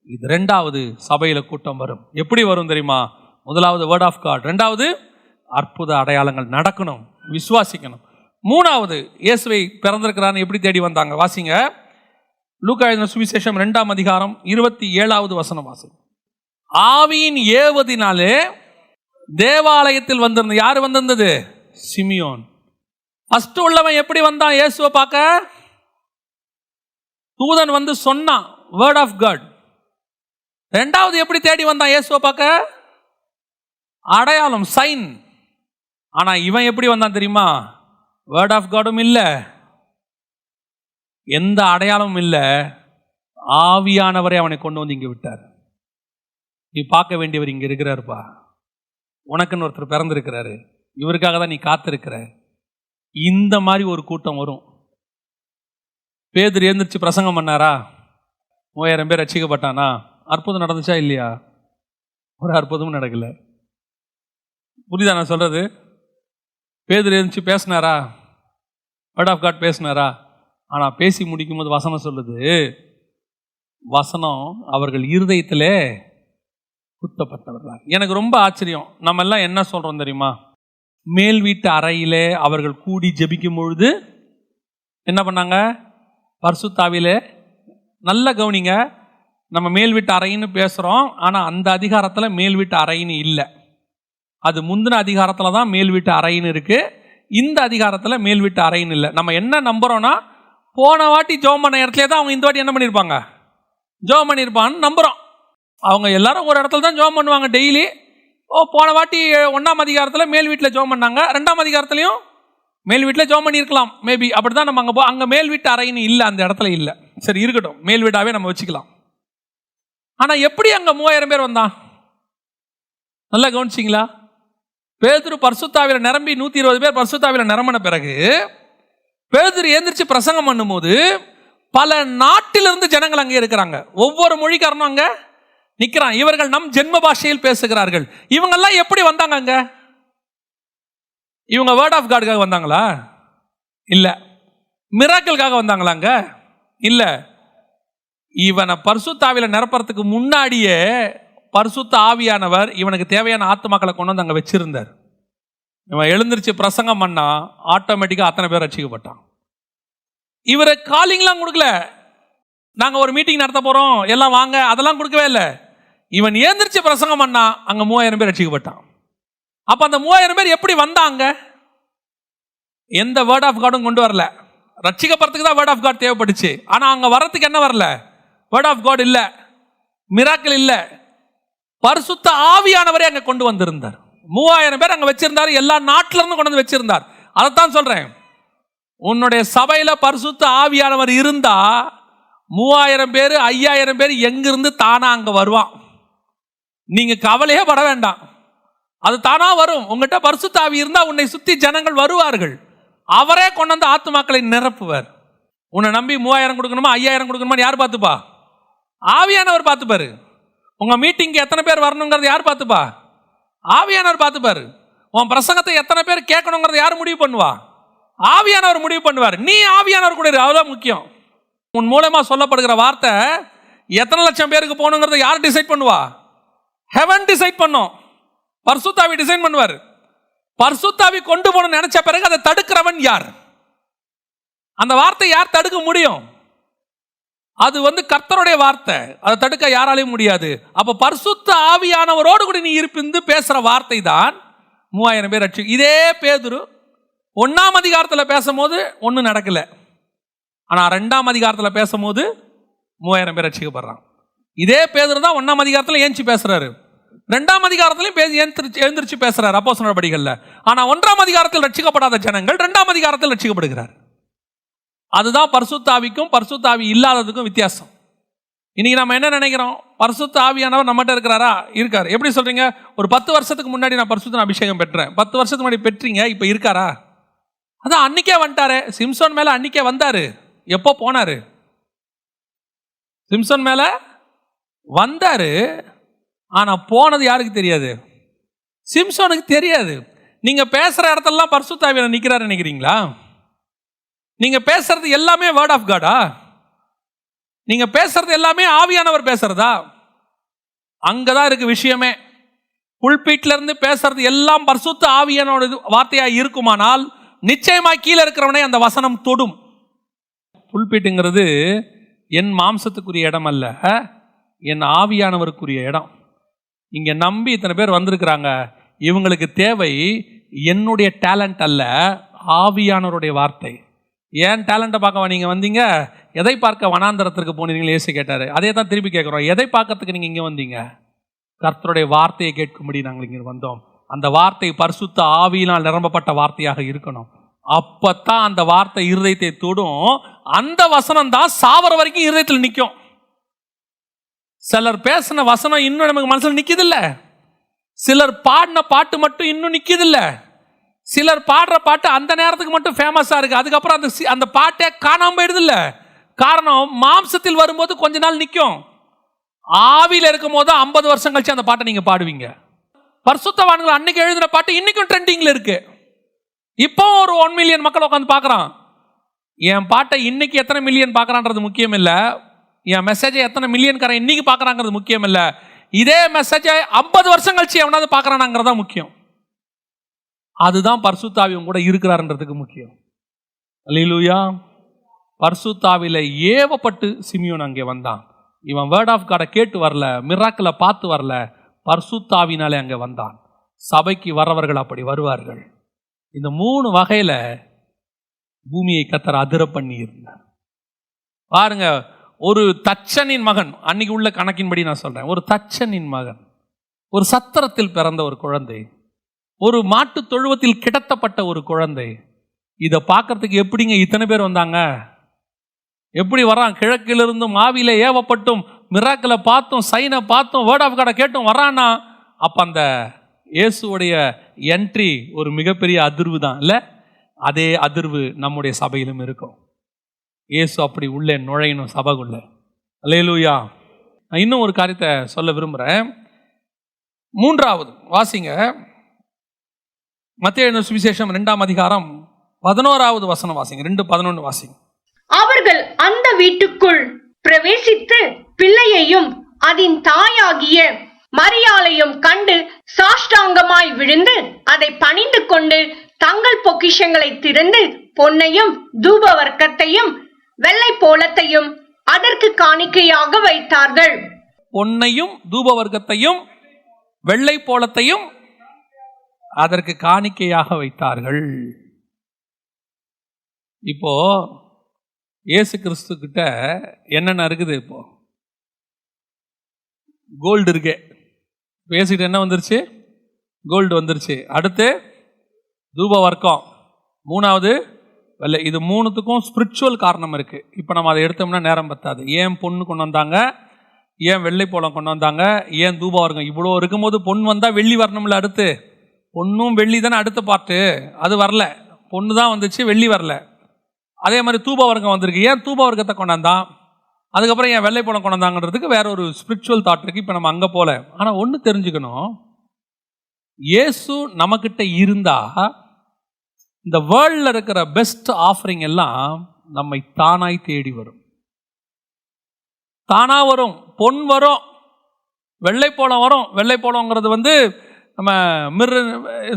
இது ரெண்டாவது சபையில கூட்டம் வரும். எப்படி வரும் தெரியுமா? முதலாவது வேர்ட் ஆஃப் காட், ரெண்டாவது அற்புத அடையாளங்கள் நடக்கணும், விசுவாசிக்கணும். மூணாவது இயேசுவை பிறந்திருக்கிறான்னு எப்படி தேடி வந்தாங்க? வாசிங்க, லூக்கா எழுதின சுவிசேஷம் 2ஆம் அதிகாரம் 27வது வசனம் வாசி. ஆவியின் ஏவதினாலே தேவாலயத்தில் வந்திருந்த யாரு வந்திருந்தது? சிமியோன். ஃபர்ஸ்ட் உள்ளவன் எப்படி வந்தான் இயேசுவை பார்க்க? தூதன் வந்து சொன்னான், வேர்ட் ஆஃப் காட். ரெண்டாவது எப்படி தேடி வந்தான் இயேசுவை பார்க்க? அடையாளம், சைன். ஆனா இவன் எப்படி வந்தான் தெரியுமா? வேர்ட் ஆஃப் காடும் இல்ல, எந்த அடையாளமும் இல்ல, ஆவியானவரை அவனை கொண்டு வந்து இங்க விட்டார். நீ பார்க்க வேண்டியவர் இங்க இருக்கிறாருப்பா, உனக்குன்னு ஒருத்தர் பிறந்திருக்கிறாரு, இவருக்காக தான் நீ காத்திருக்கிற. இந்த மாதிரி ஒரு கூட்டம் வரும். பேதுரு எழுந்திரிச்சு பிரசங்கம் பண்ணாரா? 3000 பேர் ரட்சிக்கப்பட்டானா? அற்புதம் நடந்துச்சா இல்லையா? ஒரு அற்புதமும் நடக்கல. புரியுதா நான் சொல்றது? பேதுரு எழுந்திரிச்சு பேசினாரா? வேர்ட் ஆஃப் காட் பேசினாரா? ஆனா பேசி முடிக்கும் போது வசனம் சொல்லுது, வசனம் அவர்கள் இருதயத்திலே குத்தப்பட்டவர்களா. எனக்கு ரொம்ப ஆச்சரியம். நம்ம எல்லாம் என்ன சொல்றோம் தெரியுமா? மேல் வீட்டு அறையிலே அவர்கள் கூடி ஜெபிக்கும் பொழுது என்ன பண்ணாங்க? பரிசுத்தாவிலே. நல்ல கவனிங்க, நம்ம மேல் வீட்டு அறைன்னு பேசுறோம், ஆனா அந்த அதிகாரத்துல மேல் வீட்டு அறைன்னு இல்லை. அது முந்தின அதிகாரத்துல தான் மேல் வீட்டு அறைன்னு இருக்கு. இந்த அதிகாரத்துல மேல் வீட்டு அறைன்னு இல்லை. நம்ம என்ன நம்புறோம்னா, போன வாட்டி ஜெபம் பண்ண இடத்துல தான் அவங்க இந்த வாட்டி என்ன பண்ணியிருப்பாங்க? ஜெபம் பண்ணியிருப்பான்னு நம்புறோம். அவங்க எல்லாரும் ஒரு இடத்துல தான் ஜெபம் பண்ணுவாங்க டெய்லி. போன வாட்டி 1ஆம் அதிகாரத்தில் மேல் வீட்டில் ஜெபம் பண்ணாங்க, 2ஆம் அதிகாரத்துலையும் மேல் வீட்டில் ஜெபம் பண்ணியிருக்கலாம், மேபி. அப்படி தான் நம்ம அங்கே மேல் வீட்டு அறைன்னு இல்லை, அந்த இடத்துல இல்லை. சரி இருக்கட்டும், மேல் வீட்டாவே நம்ம வச்சுக்கலாம். ஆனால் எப்படி அங்கே 3000 பேர் வந்தான்? நல்லா கவனிச்சிங்களா? பேதுரு பரிசுத்தாவில நிரம்பி 120 பேர் பரிசுத்தாவில நிரம்பின பிறகு பேதுரு எந்திரிச்சு பிரசங்கம் பண்ணும்போது பல நாட்டிலிருந்து ஜனங்கள் அங்கே இருக்கிறாங்க. ஒவ்வொரு மொழிக்காரனும் அங்க நிக்கிறான். இவர்கள் நம் ஜென்ம பாஷையில் பேசுகிறார்கள். இவங்கெல்லாம் எப்படி வந்தாங்க அங்க? இவங்க வேர்ட் ஆஃப் காடுக்காக வந்தாங்களா? இல்ல. மிராக்கிளுக்காக வந்தாங்களாங்க? இல்ல. இவனை பரிசுத்தாவில நிரப்பறதுக்கு முன்னாடியே பரிசுத்த ஆவியானவர் இவனுக்கு தேவையான ஆத்துமாக்களை கொண்டு வந்து அங்க வச்சிருந்தார். இவன் எழுந்திருச்சு பிரசங்கம் பண்ணா ஆட்டோமேட்டிக்கா அத்தனை பேர் ரட்சிக்கப்பட்டான். இவரை காலிங்லாம் கொடுக்கல, நாங்க ஒரு மீட்டிங் நடத்த போறோம் எல்லாம் வாங்க, அதெல்லாம் கொடுக்கவே இல்லை. இவன் எழுந்திருச்சு பிரசங்கம் பண்ணா அங்க 3000 பேர் ரட்சிக்கப்பட்டான். அப்ப அந்த 3000 பேர் எப்படி வந்தாங்க? எந்த வேர்ட் ஆஃப் காடும் கொண்டு வரல. ரட்சிக்கப்படுறதுக்கு தான் வேர்ட் ஆஃப் காட் தேவைப்பட்டுச்சு. ஆனா அங்க வர்றதுக்கு என்ன வரல? வேர்ட் ஆஃப் காட் இல்ல, மிராக்கிள் இல்ல, பரிசுத்த ஆவியானவரே அங்க கொண்டு வந்திருந்தார். 3000 பேர் அங்க வச்சிருந்தார். எல்லா நாட்டில இருந்து கொண்டு வந்து வச்சிருந்தார். அதைத்தான் சொல்றேன், உன்னுடைய சபையில பரிசுத்த ஆவியானவர் இருந்தா 3000 பேர் 5000 பேர் எங்கிருந்து தானா அங்க வருவான். நீங்க கவலையே பட வேண்டாம், அது தானா வரும். உங்ககிட்ட பரிசுத்த ஆவி இருந்தா உன்னை சுத்தி ஜனங்கள் வருவார்கள். அவரே கொண்டு வந்து ஆத்துமாக்களை நிரப்புவார். உன்னை நம்பி 3000 கொடுக்கணுமா 5000 கொடுக்கணுமா யார் பார்த்துப்பா? ஆவியானவர் பார்த்துப்பாரு. உங்க மீட்டிங்க்கு எத்தனை பேர் வரணுங்கிறது யார் பார்த்துப்பா? ஆவியானவர் பார்த்துப்பாரு. உன் பிரசங்கத்தை எத்தனை பேர் கேட்கணுங்கிறது யார் முடிவு பண்ணுவா? ஆவியானவர் முடிவு பண்ணுவார். நீ ஆவியானவர் கூட இரு, அதுதான் முக்கியம். உன் மூலமா சொல்லப்படுகிற வார்த்தை எத்தனை லட்சம் பேருக்கு போகணுங்கிறத யார் டிசைட் பண்ணுவா? ஹெவன் டிசைட் பண்ணும், பரிசுத்தாவி டிசைன் பண்ணுவார். பரிசுத்தாவி கொண்டு போகணும்னு நினைச்ச பிறகு அதை தடுக்கிறவன் யார்? அந்த வார்த்தை யார் தடுக்க முடியும்? அது கர்த்தருடைய வார்த்தை, அதை தடுக்க யாராலையும் முடியாது. அப்ப பரிசுத்த ஆவியானவரோடு கூட நீ இருந்து பேசுற வார்த்தை தான் 3000 பேர் ரட்சி. இதே பேதுரு 1ஆம் அதிகாரத்தில் பேசும்போது ஒன்றும் நடக்கல, ஆனா 2ஆம் அதிகாரத்தில் பேசும்போது 3000 பேர் ரட்சிக்கப்படுறான். இதே பேதுரு தான் 1ஆம் அதிகாரத்தில் ஏஞ்சி பேசுறாரு, 2ஆம் அதிகாரத்திலையும் எழுந்திரிச்சு பேசுறாரு அப்போஸ்தலர் நடபடிகள்ல. ஆனா 1ஆம் அதிகாரத்தில் ரட்சிக்கப்படாத ஜனங்கள் 2ஆம் அதிகாரத்தில் ரட்சிக்கப்படுகிறார். அதுதான் பரிசுத்த ஆவிக்கும் பரிசுத்த ஆவி இல்லாததுக்கும் வித்தியாசம். இன்னைக்கு நம்ம என்ன நினைக்கிறோம்? பரிசுத்த ஆவியானவர் நம்மகிட்ட இருக்கிறாரா? இருக்காரு. எப்படி சொல்றீங்க? ஒரு 10 வருஷத்துக்கு முன்னாடி நான் பரிசுத்த அபிஷேகம் பெற்றேன். 10 வருஷத்துக்கு முன்னாடி பெற்றீங்க, இப்ப இருக்காரா? அதான் அன்னைக்கே வந்துட்டாரு. சிம்சோன் மேல அன்னைக்கே வந்தாரு. எப்போ போனாரு? சிம்சோன் மேல வந்தாரு. ஆனா போனது யாருக்கு தெரியாது? சிம்சோனுக்கு தெரியாது. நீங்க பேசுற இடத்தெல்லாம் பரிசுத்த ஆவியானவர் நிக்கிறாரு நினைக்கிறீங்களா? நீங்க பேசுறது எல்லாமே வேர்ட் ஆஃப் காடா? நீங்க பேசுறது எல்லாமே ஆவியானவர் பேசுறதா? அங்கதான் இருக்கு விஷயமே. புல்பீட்ல இருந்து பேசுறது எல்லாம் பரிசுத்த ஆவியானோட வார்த்தையா இருக்குமானால் நிச்சயமா கீழே இருக்கிறவனே அந்த வசனம் தொடும். புல்பீட்டுங்கிறது என் மாம்சத்துக்குரிய இடம் அல்ல, என் ஆவியானவருக்குரிய இடம். இங்க நம்பி இத்தனை பேர் வந்திருக்கிறாங்க. இவங்களுக்கு தேவை என்னுடைய டேலண்ட் அல்ல, ஆவியானவருடைய வார்த்தை. ஏன் டேலண்ட்டை பார்க்க நீங்க வந்தீங்க? எதை பார்க்க வனாந்தரத்திற்கு போனீங்களே இயேசு கேட்டாரு. அதே தான் திருப்பி கேட்கிறோம். எதை பார்க்கறதுக்கு நீங்க இங்க வந்தீங்க? கர்த்தருடைய வார்த்தையை கேட்கும்படி நாங்கள் இங்க வந்தோம். அந்த வார்த்தை பரிசுத்த ஆவியினால் நிரம்பப்பட்ட வார்த்தையாக இருக்கணும். அப்பத்தான் அந்த வார்த்தை இருதயத்தை தொடும். அந்த வசனம் தான் சாவர வரைக்கும் இருதயத்தில் நிற்கும். சிலர் பேசின வசனம் இன்னும் நமக்கு மனசுல நிக்குதில்ல. சிலர் பாடின பாட்டு மட்டும் இன்னும் நிக்குதில்ல. சிலர் பாடுற பாட்டு அந்த நேரத்துக்கு மட்டும் ஃபேமஸா இருக்கு, அதுக்கப்புறம் அந்த பாட்டே காணாம போயிடுது இல்ல. காரணம், மாம்சத்தில் வரும்போது கொஞ்ச நாள் நிற்கும், ஆவியில் இருக்கும் போது 50 வருஷம் கழிச்சு அந்த பாட்டை நீங்க பாடுவீங்க. பரிசுத்தவான்கள் அன்னைக்கு எழுதின பாட்டு இன்னைக்கும் ட்ரெண்டிங்ல இருக்கு. இப்போ ஒரு 1 மில்லியன் மக்கள் உட்காந்து பார்க்கறான். என் பாட்டை இன்னைக்கு எத்தனை மில்லியன் பார்க்கறான்றது முக்கியம் இல்ல, என் மெசேஜை எத்தனை மில்லியன்காரன் இன்னைக்கு பார்க்கறாங்கிறது முக்கியம் இல்ல, இதே மெசேஜை 50 வருஷம் கழிச்சு எவனாவது பார்க்கறானாங்கிறதா முக்கியம். அதுதான் பரிசுத்த ஆவி கூட இருக்கிறார்ன்றதுக்கு முக்கியம். அல்லேலூயா. பரிசுத்த ஆவியில ஏவப்பட்டு சிமியோன் அங்கே வந்தான். இவன் வேர்ட் ஆஃப் காடை கேட்டு வரல, மிராக்கிளை பார்த்து வரல, பரிசுத்த ஆவியினாலே அங்கே வந்தான். சபைக்கு வரவர்கள் அப்படி வருவார்கள். இந்த 3 வகையில பூமியை கர்த்தர் அதிர பண்ணி இருந்தார். பாருங்க, ஒரு தச்சனின் மகன், அன்னைக்கு உள்ள கணக்கின்படி நான் சொல்றேன், ஒரு தச்சனின் மகன், ஒரு சத்திரத்தில் பிறந்த ஒரு குழந்தை, ஒரு மாட்டு தொழுவத்தில் கிடத்தப்பட்ட ஒரு குழந்தை. இதை பார்க்கறதுக்கு எப்படிங்க இத்தனை பேர் வந்தாங்க? எப்படி வரான்? கிழக்கிலிருந்தும் ஆவியில ஏவப்பட்டும் மிராக்கிளை பார்த்தும் சைனை பார்த்தும் வேர்ட் ஆஃப் காடை கேட்டும் வரானா? அப்ப அந்த இயேசுடைய என்ட்ரி ஒரு மிகப்பெரிய அதிர்வு தான் இல்லை? அதே அதிர்வு நம்முடைய சபையிலும் இருக்கும். இயேசு அப்படி உள்ளே நுழையணும் சபைக்குள்ள. அல்லேலூயா. நான் இன்னும் ஒரு காரியத்தை சொல்ல விரும்புகிறேன். 3வது வாசிங்க, மத்தேயு சுவிசேஷம் 2ஆம் அதிகாரம் 11வது வசனம் வாசிங்க. 2:11 வாசிங்க. அவர்கள் அந்த வீட்டுக்குள் பிரவேசித்து பிள்ளையையும் அதன் தாயாகிய மரியாளையும் கண்டு சாஷ்டாங்கமாய் விழுந்து அதை பணிந்து கொண்டு தங்கள் பொக்கிஷங்களை திறந்து பொன்னையும் தூபவர்க்கத்தையும் வெள்ளை போலத்தையும் அதற்கு காணிக்கையாக வைத்தார்கள். பொன்னையும் தூபவர்க்கத்தையும் வெள்ளை போலத்தையும் அதற்கு காணிக்கையாக வைத்தார்கள். இப்போ இயேசு கிறிஸ்து கிட்ட என்னென்ன இருக்குது? இப்போ கோல்டு இருக்கு. பேசிட்டு என்ன வந்துருச்சு? கோல்டு வந்துருச்சு. அடுத்து தூபவர்க்கம், 3வது வெள்ளை. இது 3த்துக்கும் ஸ்பிரிச்சுவல் காரணம் இருக்கு. இப்போ நம்ம அதை எடுத்தோம்னா நேரம் பத்தாது. ஏன் பொண்ணு கொண்டு வந்தாங்க, ஏன் வெள்ளை போலம் கொண்டு வந்தாங்க, ஏன் தூபவர்க்கம்? இவ்வளோ இருக்கும்போது பொண்ணு வந்தால் வெள்ளி வரணும்ல. அடுத்து பொண்ணும் வெள்ளி தானே அடுத்த பாட்டு. அது வரல, பொண்ணு தான் வந்துச்சு, வெள்ளி வரல. அதே மாதிரி தூபவர்க்கம் வந்திருக்கு. ஏன் தூபவர்க்கத்தை கொண்டாந்தான், அதுக்கப்புறம் ஏன் வெள்ளை போலம் கொண்டாந்தாங்கிறதுக்கு வேற ஒரு ஸ்பிரிச்சுவல் தாட் இருக்கு. இப்போ நம்ம அங்கே போல. ஆனால் ஒன்று தெரிஞ்சுக்கணும், இயேசு நம்மக்கிட்ட இருந்தா இந்த வேர்ல்டில் இருக்கிற பெஸ்ட் ஆஃபரிங் எல்லாம் நம்மை தானாய் தேடி வரும். தானா வரும். பொன் வரும், வெள்ளை போலம் வரும். வெள்ளை போலங்கிறது வந்து நம்ம மிர்ரு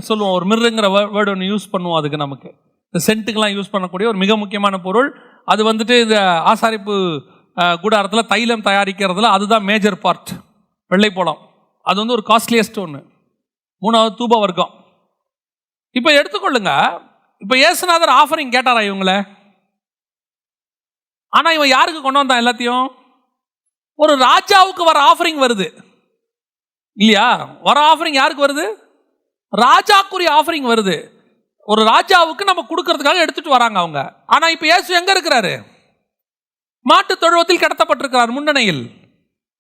சொல்லுவோம். ஒரு மிர்ருங்கிற வேர்டு ஒன்று யூஸ் பண்ணுவோம். அதுக்கு நமக்கு இந்த சென்ட்டுக்கெல்லாம் யூஸ் பண்ணக்கூடிய ஒரு மிக முக்கியமான பொருள். அது வந்துட்டு இந்த ஆசாரிப்பு கூடாரத்தில் தைலம் தயாரிக்கிறதுல அதுதான் மேஜர் பார்ட். வெள்ளை போலம் அது வந்து ஒரு காஸ்ட்லியஸ்ட் ஒன்று. 3வது தூபவர்க்கம். இப்போ எடுத்துக்கொள்ளுங்க, இப்போ இயேசுநாதர் ஆஃபரிங் கேட்டாரா இவங்கள? ஆனால் இவன் யாருக்கு கொண்டு வந்தான் எல்லாத்தையும்? ஒரு ராஜாவுக்கு வர ஆஃபரிங் வருது இல்லையா? வர ஆஃபரிங் யாருக்கு வருது? ராஜாக்குரிய ஆஃபரிங் வருது. ஒரு ராஜாவுக்கு நம்ம கொடுக்கறதுக்காக எடுத்துட்டு வராங்க அவங்க. ஆனால் இப்போ இயேசு எங்க இருக்கிறாரு? மாட்டு தொழுவத்தில் கிடத்தப்பட்டிருக்கிறார் முன்னணியில்.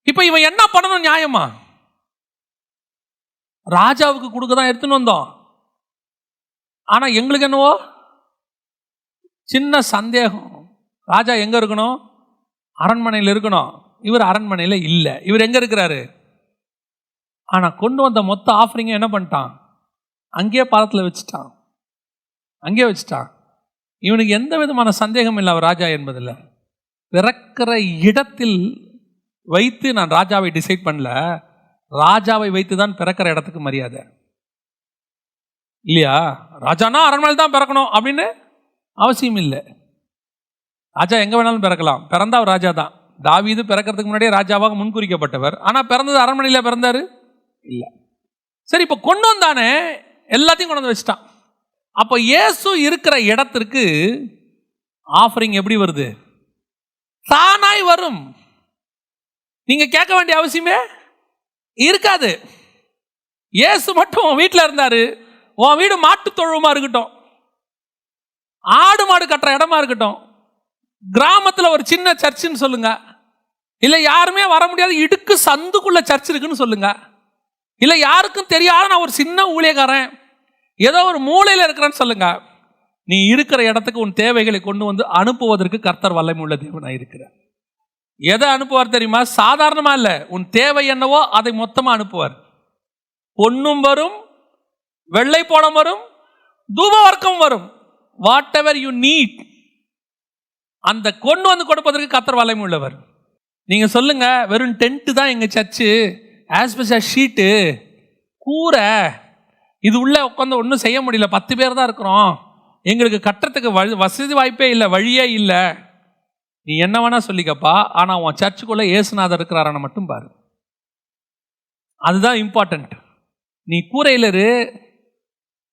இப்போ இவன் என்ன பண்ணணும் நியாயமா? ராஜாவுக்கு கொடுக்க தான் எடுத்துன்னு வந்தோம். ஆனால் எங்களுக்கு என்னவோ சின்ன சந்தேகம். ராஜா எங்க இருக்கணும்? அரண்மனையில் இருக்கணும். இவர் அரண்மனையில் இல்லை. இவர் எங்க இருக்கிறாரு? ஆனால் கொண்டு வந்த மொத்த ஆஃபரிங்க என்ன பண்ணிட்டான்? அங்கேயே பாதத்தில் வச்சுட்டான். அங்கேயே வச்சுட்டான். இவனுக்கு எந்த விதமான சந்தேகம் இல்லை அவர் ராஜா என்பதில்லை. பிறக்கிற இடத்தில் வைத்து நான் ராஜாவை டிசைட் பண்ணல. ராஜாவை வைத்து தான் பிறக்கிற இடத்துக்கு மரியாதை இல்லையா? ராஜானா அரண்மனையில் தான் பிறக்கணும் அப்படின்னு அவசியம் இல்லை. ராஜா எங்க வேணாலும் பிறக்கலாம். பிறந்தா அவர் ராஜா தான். தாவீது பிறக்கிறதுக்கு முன்னாடியே ராஜாவாக முன்குறிக்கப்பட்டவர். ஆனால் பிறந்தது அரண்மனையில் பிறந்தாரு இல்லை. சரி, இப்போ கொண்டு வந்தானே எல்லாத்தையும் கொண்டு வந்து வச்சுட்டான். அப்போ இயேசு இருக்கிற இடத்திற்கு ஆஃபரிங் எப்படி வருது? தானாய் வரும். நீங்க கேட்க வேண்டிய அவசியமே இருக்காது. இயேசு மட்டும் உன் வீட்டில் இருந்தாரு. உன் வீடு மாட்டு தொழுவமா இருக்கட்டும், ஆடு மாடு கட்டுற இடமா இருக்கட்டும், கிராமத்தில் ஒரு சின்ன சர்ச்சுன்னு சொல்லுங்க, இல்லை யாருமே வர முடியாத இடுக்கு சந்துக்குள்ள சர்ச் இருக்குன்னு சொல்லுங்க, இல்லை யாருக்கும் தெரியாத நான் ஒரு சின்ன ஊழியக்காரன் ஏதோ ஒரு மூலையில் இருக்கிறேன்னு சொல்லுங்க, நீ இருக்கிற இடத்துக்கு உன் தேவைகளை கொண்டு வந்து அனுப்புவதற்கு கர்த்தர் வல்லமை உள்ள தேவனாய் இருக்கிறார். எதை அனுப்புவார் தெரியுமா? சாதாரணமா இல்லை. உன் தேவை என்னவோ அதை மொத்தமா அனுப்புவார். பொன்னும் வரும், வெள்ளை போலம் வரும், தூபவர்க்கம் வரும். வாட் எவர் யூ நீட் அந்த கொண்டு வந்து கொடுப்பதற்கு கர்த்தர் வல்லமை உள்ளவர். நீங்க சொல்லுங்க, வெறும் டென்ட் தான் எங்க சர்ச்சு, ஆஸ்பெஸ்டாஸ் ஷீட்டு, கூரை, இது உள்ள உட்காந்து ஒன்றும் செய்ய முடியல, 10 பேர் தான் இருக்கிறோம், எங்களுக்கு கட்டுறதுக்கு வசதி வாய்ப்பே இல்லை, வழியே இல்லை. நீ என்ன வேணா சொல்லிக்கப்பா, ஆனால் உன் சர்ச்சுக்குள்ள இயேசுநாதர் இருக்கிறாரான்னு மட்டும் பாரு. அதுதான் இம்பார்ட்டன்ட். நீ கூரையில் இரு,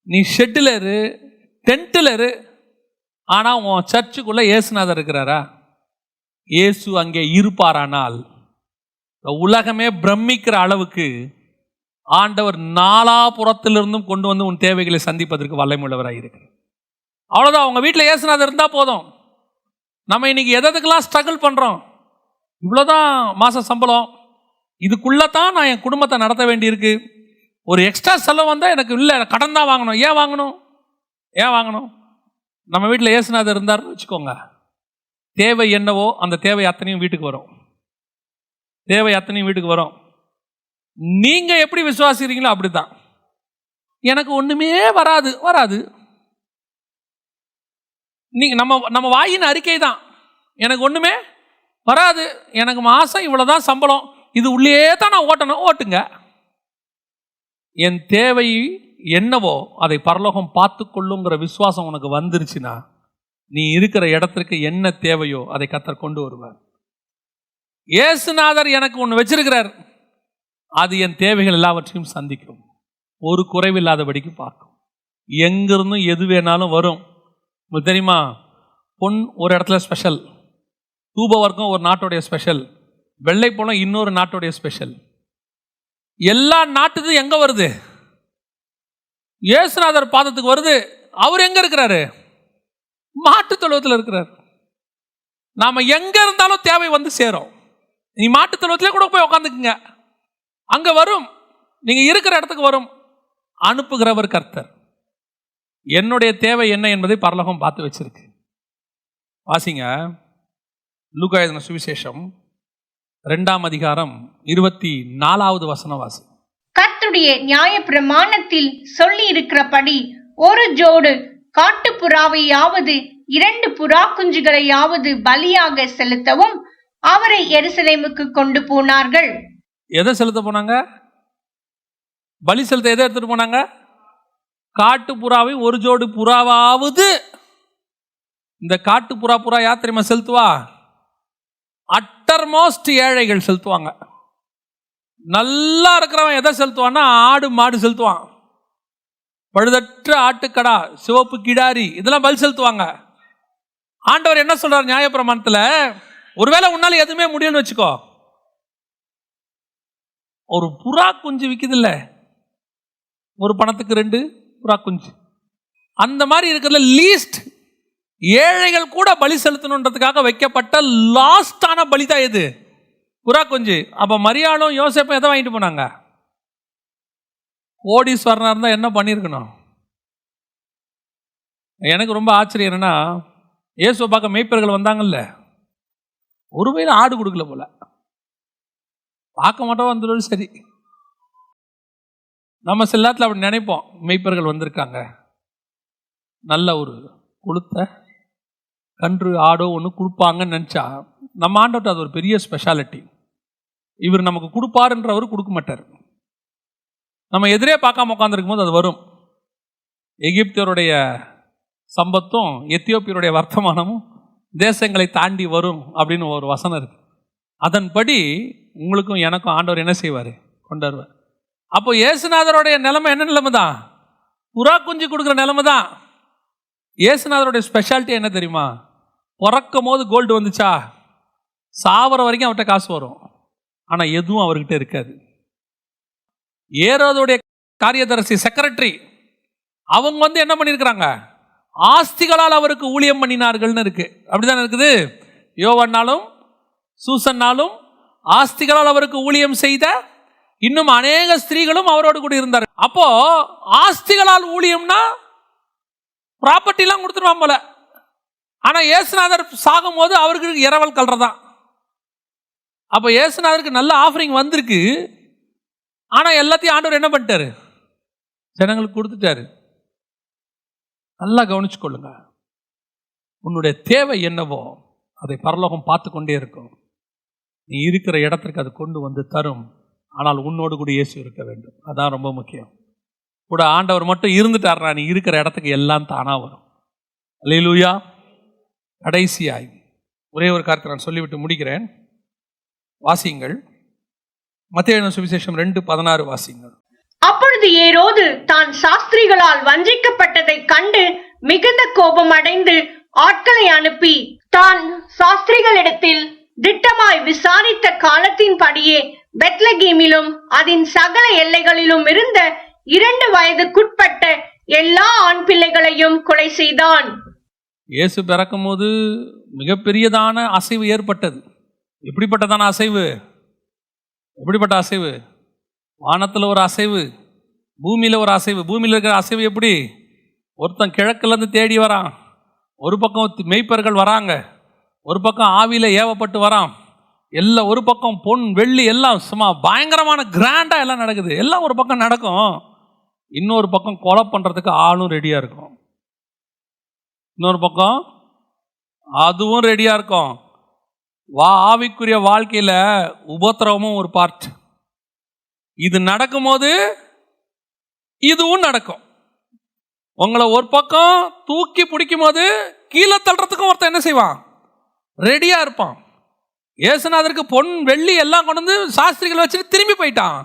நீ ஷெட்டில் இரு, டென்ட்டில் இரு, ஆனால் உன் சர்ச்சுக்குள்ள இயேசுநாதர் இருக்கிறாரா? இயேசு அங்கே இருப்பாரானால் உலகமே பிரமிக்கிற அளவுக்கு ஆண்டவர் நாலாபுறத்திலிருந்தும் கொண்டு வந்து உன் தேவைகளை சந்திப்பதற்கு வல்லமையுள்ளவராக இருக்கிறார். அவ்வளோதான். அவங்க வீட்டில் இயேசுநாதர் இருந்தால் போதும். நம்ம இன்னைக்கு எதுக்கெல்லாம் ஸ்ட்ரகிள் பண்ணுறோம்? இவ்வளோதான் மாத சம்பளம், இதுக்குள்ளே தான் நான் என் குடும்பத்தை நடத்த வேண்டியிருக்கு, ஒரு எக்ஸ்ட்ரா செலவு வந்தால் எனக்கு இல்லை, கடன் தான் வாங்கணும். ஏன் வாங்கணும்? நம்ம வீட்டில் இயேசுநாதர் இருந்தார்னு வச்சுக்கோங்க, தேவை என்னவோ அந்த தேவை அத்தனையும் வீட்டுக்கு வரும். நீங்கள் எப்படி விசுவாசிக்கிறீங்களோ அப்படி தான். எனக்கு ஒன்றுமே வராது. நீங்கள் நம்ம வாயின் அறிக்கை தான், எனக்கு ஒன்றுமே வராது, எனக்கு மாதம் இவ்வளோதான் சம்பளம், இது உள்ளே தான் நான் ஓட்டுங்க. என் தேவை என்னவோ அதை பரலோகம் பார்த்து கொள்ளுங்கிற விசுவாசம் உனக்கு வந்துருச்சுன்னா, நீ இருக்கிற இடத்திற்கு என்ன தேவையோ அதை கர்த்தர் கொண்டு வருவார். இயேசுநாதர் எனக்கு ஒன்று வச்சிருக்கிறார், அது என் தேவைகள் எல்லாவற்றையும் சந்திக்கும், ஒரு குறைவில்லாதபடிக்கு பார்க்கும். எங்கிருந்தும் எது வேணாலும் வரும். உங்களுக்கு தெரியுமா, பொன் ஒரு இடத்துல ஸ்பெஷல், தூபவர்க்கம் ஒரு நாட்டுடைய ஸ்பெஷல், வெள்ளை பழம் இன்னொரு நாட்டுடைய ஸ்பெஷல். எல்லா நாட்டுக்கும் எங்க வருது? இயேசுநாதர் பாதத்துக்கு வருது. அவர் எங்க இருக்கிறாரு? மாட்டு தொழுவத்தில் இருக்கிறார். நாம எங்க இருந்தாலும் தேவை வந்து சேரும். நீ மாட்டு தொழுவத்திலே கூட போய் உட்காந்துக்குங்க, அங்க வரும். நீங்க இருக்கிற இடத்துக்கு வரும். அனுப்புகிறவர் கர்த்தர். என்னுடைய தேவை என்ன என்பதை பரலோகம் பார்த்து வச்சிருக்கு. வாசிங்க, லூக்கா எழுதின சுவிசேஷம் 2ஆம் அதிகாரம் 24வது வசனம் வாசி. கர்த்தருடைய நியாய பிரமாணத்தில் சொல்லி இருக்கிறபடி ஒரு ஜோடு காட்டுப்புறாவையாவது 2 புறா குஞ்சுகளையாவது பலியாக செலுத்தவும் அவரை எருசலேமுக்கு கொண்டு போனார்கள். எதை செலுத்த போனாங்க? பலி செலுத்த எதை எடுத்துட்டு போனாங்க? காட்டு புறாவை ஒரு ஜோடு புறாவாவது. இந்த காட்டு புறா யார் தெரியுமா செலுத்துவா? அட்டர்மோஸ்ட் ஏழைகள் செலுத்துவாங்க. நல்லா இருக்கிறவன் எதை செலுத்துவான்னா ஆடு மாடு செலுத்துவான். பழுதற்ற ஆட்டுக்கடா, சிவப்பு கிடாரி, இதெல்லாம் பலி செலுத்துவாங்க. ஆண்டவர் என்ன சொல்றார் நியாயப்பிரமாணத்தில்? ஒருவேளை உன்னால எதுவுமே முடியும்னு வச்சுக்கோ, ஒரு புறா குஞ்சு விற்குது இல்ல, ஒரு பணத்துக்கு 2 புறா குஞ்சு, அந்த மாதிரி இருக்கிறதுல லீஸ்ட் ஏழைகள் கூட பலி செலுத்தணுன்றதுக்காக வைக்கப்பட்ட லாஸ்டான பலி தான் எது? புறா குஞ்சு. அப்ப மரியாளும் யோசேப்பும் எதை வாங்கிட்டு போனாங்க? கோடீஸ்வரனா இருந்தா என்ன பண்ணியிருக்கணும்? எனக்கு ரொம்ப ஆச்சரியம் என்னன்னா, இயேசுவை பார்க்க மேய்ப்பர்கள் வந்தாங்கல்ல, ஒருவேளை ஆடு கொடுக்கல போல, பார்க்க மாட்டோம் வந்துடும். சரி, நம்ம சில நேரத்தில் அப்படி நினைப்போம், மெய்ப்பர்கள் வந்திருக்காங்க, நல்ல ஒரு கொளுத்த கன்று ஆடோ ஒன்று கொடுப்பாங்கன்னு நினச்சா, நம்ம ஆண்டவர்கிட்ட அது ஒரு பெரிய ஸ்பெஷாலிட்டி. இவர் நமக்கு கொடுப்பாருன்றவர் கொடுக்க மாட்டார். நம்ம எதிரே பார்க்காம உட்காந்துருக்கும் போது அது வரும். எகிப்தியருடைய சம்பத்தும் எத்தியோப்பியருடைய வர்த்தமானமும் தேசங்களை தாண்டி வரும் அப்படின்னு ஒரு வசனம் இருக்கு. அதன்படி உங்களுக்கும் எனக்கும் ஆண்டவர் என்ன செய்வார்? கொண்டு வருவார். அப்போ இயேசுநாதருடைய நிலைமை என்ன நிலைமை தான்? புறா குஞ்சு கொடுக்குற நிலைமை தான். இயேசுநாதருடைய ஸ்பெஷாலிட்டி என்ன தெரியுமா? பிறக்கும் போது கோல்டு வந்துச்சா, சாவர வரைக்கும் அவர்கிட்ட காசு வரும், ஆனால் எதுவும் அவர்கிட்ட இருக்காது. ஏரோதுடைய காரியதரிசி செக்ரட்டரி அவங்க வந்து என்ன பண்ணியிருக்கிறாங்க? ஆஸ்திகளால் அவருக்கு ஊழியம் பண்ணினார்கள்னு இருக்கு. அப்படிதான் இருக்குது. யோவானாலும் சூசன்னாலும் ஆஸ்திகளால் அவருக்கு ஊழியம் செய்த இன்னும் அநேக ஸ்திரீகளும் அவரோடு கூட இருந்தார்கள். அப்போ ஆஸ்திகளால் ஊழியம்னா ப்ராப்பர்ட்டிலாம் கொடுத்துருவான் போல. ஆனா இயேசுநாதர் சாகும் போது அவருக்கு இரவல் கல்றதான். அப்போ இயேசுநாதருக்கு நல்ல ஆஃபரிங் வந்திருக்கு. ஆனா எல்லாத்தையும் ஆண்டவர் என்ன பண்ணிட்டாரு? ஜனங்களுக்கு கொடுத்துட்டாரு. நல்லா கவனிச்சு கொள்ளுங்க. உன்னுடைய தேவை என்னவோ அதை பரலோகம் பார்த்து கொண்டே இருக்கும். நீ இருக்கிற இடத்திற்கு அது கொண்டு வந்து தரும். ஆனால் உன்னோடு கூட இயேசு இருக்க வேண்டும். அதான் ரொம்ப முக்கியம். கூட ஆண்டவர் மட்டும் இருந்துட்டார்னா நீ இருக்கிற இடத்துக்கு எல்லாம் தானா வரும். அல்லேலூயா. கடைசியாய் ஒரே ஒரு காரியத்தை நான் சொல்லிவிட்டு முடிக்கிறேன். வாசியுங்கள், மத்தேயு சுவிசேஷம் 2:16 வாசியுங்கள். அப்பொழுது ஏரோது தான் சாஸ்திரிகளால் வஞ்சிக்கப்பட்டதை கண்டு மிகுந்த கோபம் அடைந்து ஆட்களை அனுப்பி தான் சாஸ்திரிகளிடத்தில் திட்டமாய் விசாரித்த காலத்தின்படியே பெத்லகேமிலும் அதன் சகல எல்லைகளிலும் இருந்த 2 வயதுக்குட்பட்ட எல்லா ஆண் பிள்ளைகளையும் கொலை செய்தான். இயேசு பிறக்கும் போது மிகப்பெரியதான அசைவு ஏற்பட்டது. எப்படிப்பட்டதான அசைவு? எப்படிப்பட்ட அசைவு? வானத்தில் ஒரு அசைவு, பூமியில் ஒரு அசைவு, பூமியில் இருக்கிற அசைவு எப்படி? ஒருத்தன் கிழக்குலேருந்து தேடி வரான், ஒரு பக்கம் மெய்ப்பர்கள் வராங்க, ஒரு பக்கம் ஆவியில் ஏவப்பட்டு வரான், எல்லாம் ஒரு பக்கம் பொன் வெள்ளி எல்லாம் சும்மா பயங்கரமான கிராண்டாக எல்லாம் நடக்குது. எல்லாம் ஒரு பக்கம் நடக்கும், இன்னொரு பக்கம் கொலை பண்ணுறதுக்கு ஆளும் ரெடியாக இருக்கும், இன்னொரு பக்கம் அதுவும் ரெடியாக இருக்கும். ஆவிக்குரிய வாழ்க்கையில் உபத்திரவமும் ஒரு பார்ட். இது நடக்கும்போது இதுவும் நடக்கும். உங்களை ஒரு பக்கம் தூக்கி பிடிக்கும் போது கீழே தள்ளுறதுக்கும் ஒருத்தன் என்ன செய்வான்? ரெடியாக இருப்பான். இயேசுநாதருக்கு பொன் வெள்ளி எல்லாம் கொண்டு வந்து சாஸ்திரிகள் வச்சுட்டு திரும்பி போயிட்டான்.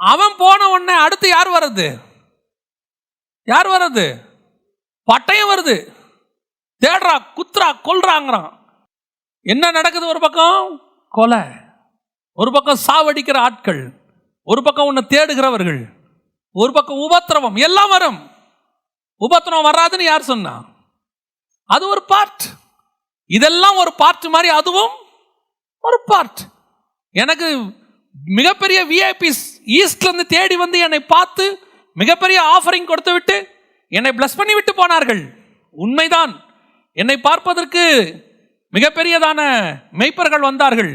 அவன் போன உடனே அடுத்து யார் வர்றது? யார் வர்றது? பட்டயம் வருது, தேடுறா, குத்துறா, கொல்றாங்கிறான். என்ன நடக்குது? ஒரு பக்கம் கொலை, ஒரு பக்கம் சாவடிக்கிற ஆட்கள், ஒரு பக்கம் உன்னை தேடுகிறவர்கள், ஒரு பக்கம் உபத்திரவம், எல்லாம் வரும். உபத்திரவம் வராதுன்னு யார் சொன்னா? அது ஒரு பார்ட். இதெல்லாம் ஒரு பார்ட் மாதிரி அதுவும் ஒரு பார்ட். எனக்கு மிகப்பெரிய விஐபிஸ் ஈஸ்ட்ல இருந்து தேடி வந்து என்னை பார்த்து மிகப்பெரிய ஆஃபரிங் கொடுத்து விட்டு என்னை பிளஸ் பண்ணி விட்டு போனார்கள். உண்மைதான். என்னை பார்ப்பதற்கு மிகப்பெரியதான மெய்ப்பர்கள் வந்தார்கள்,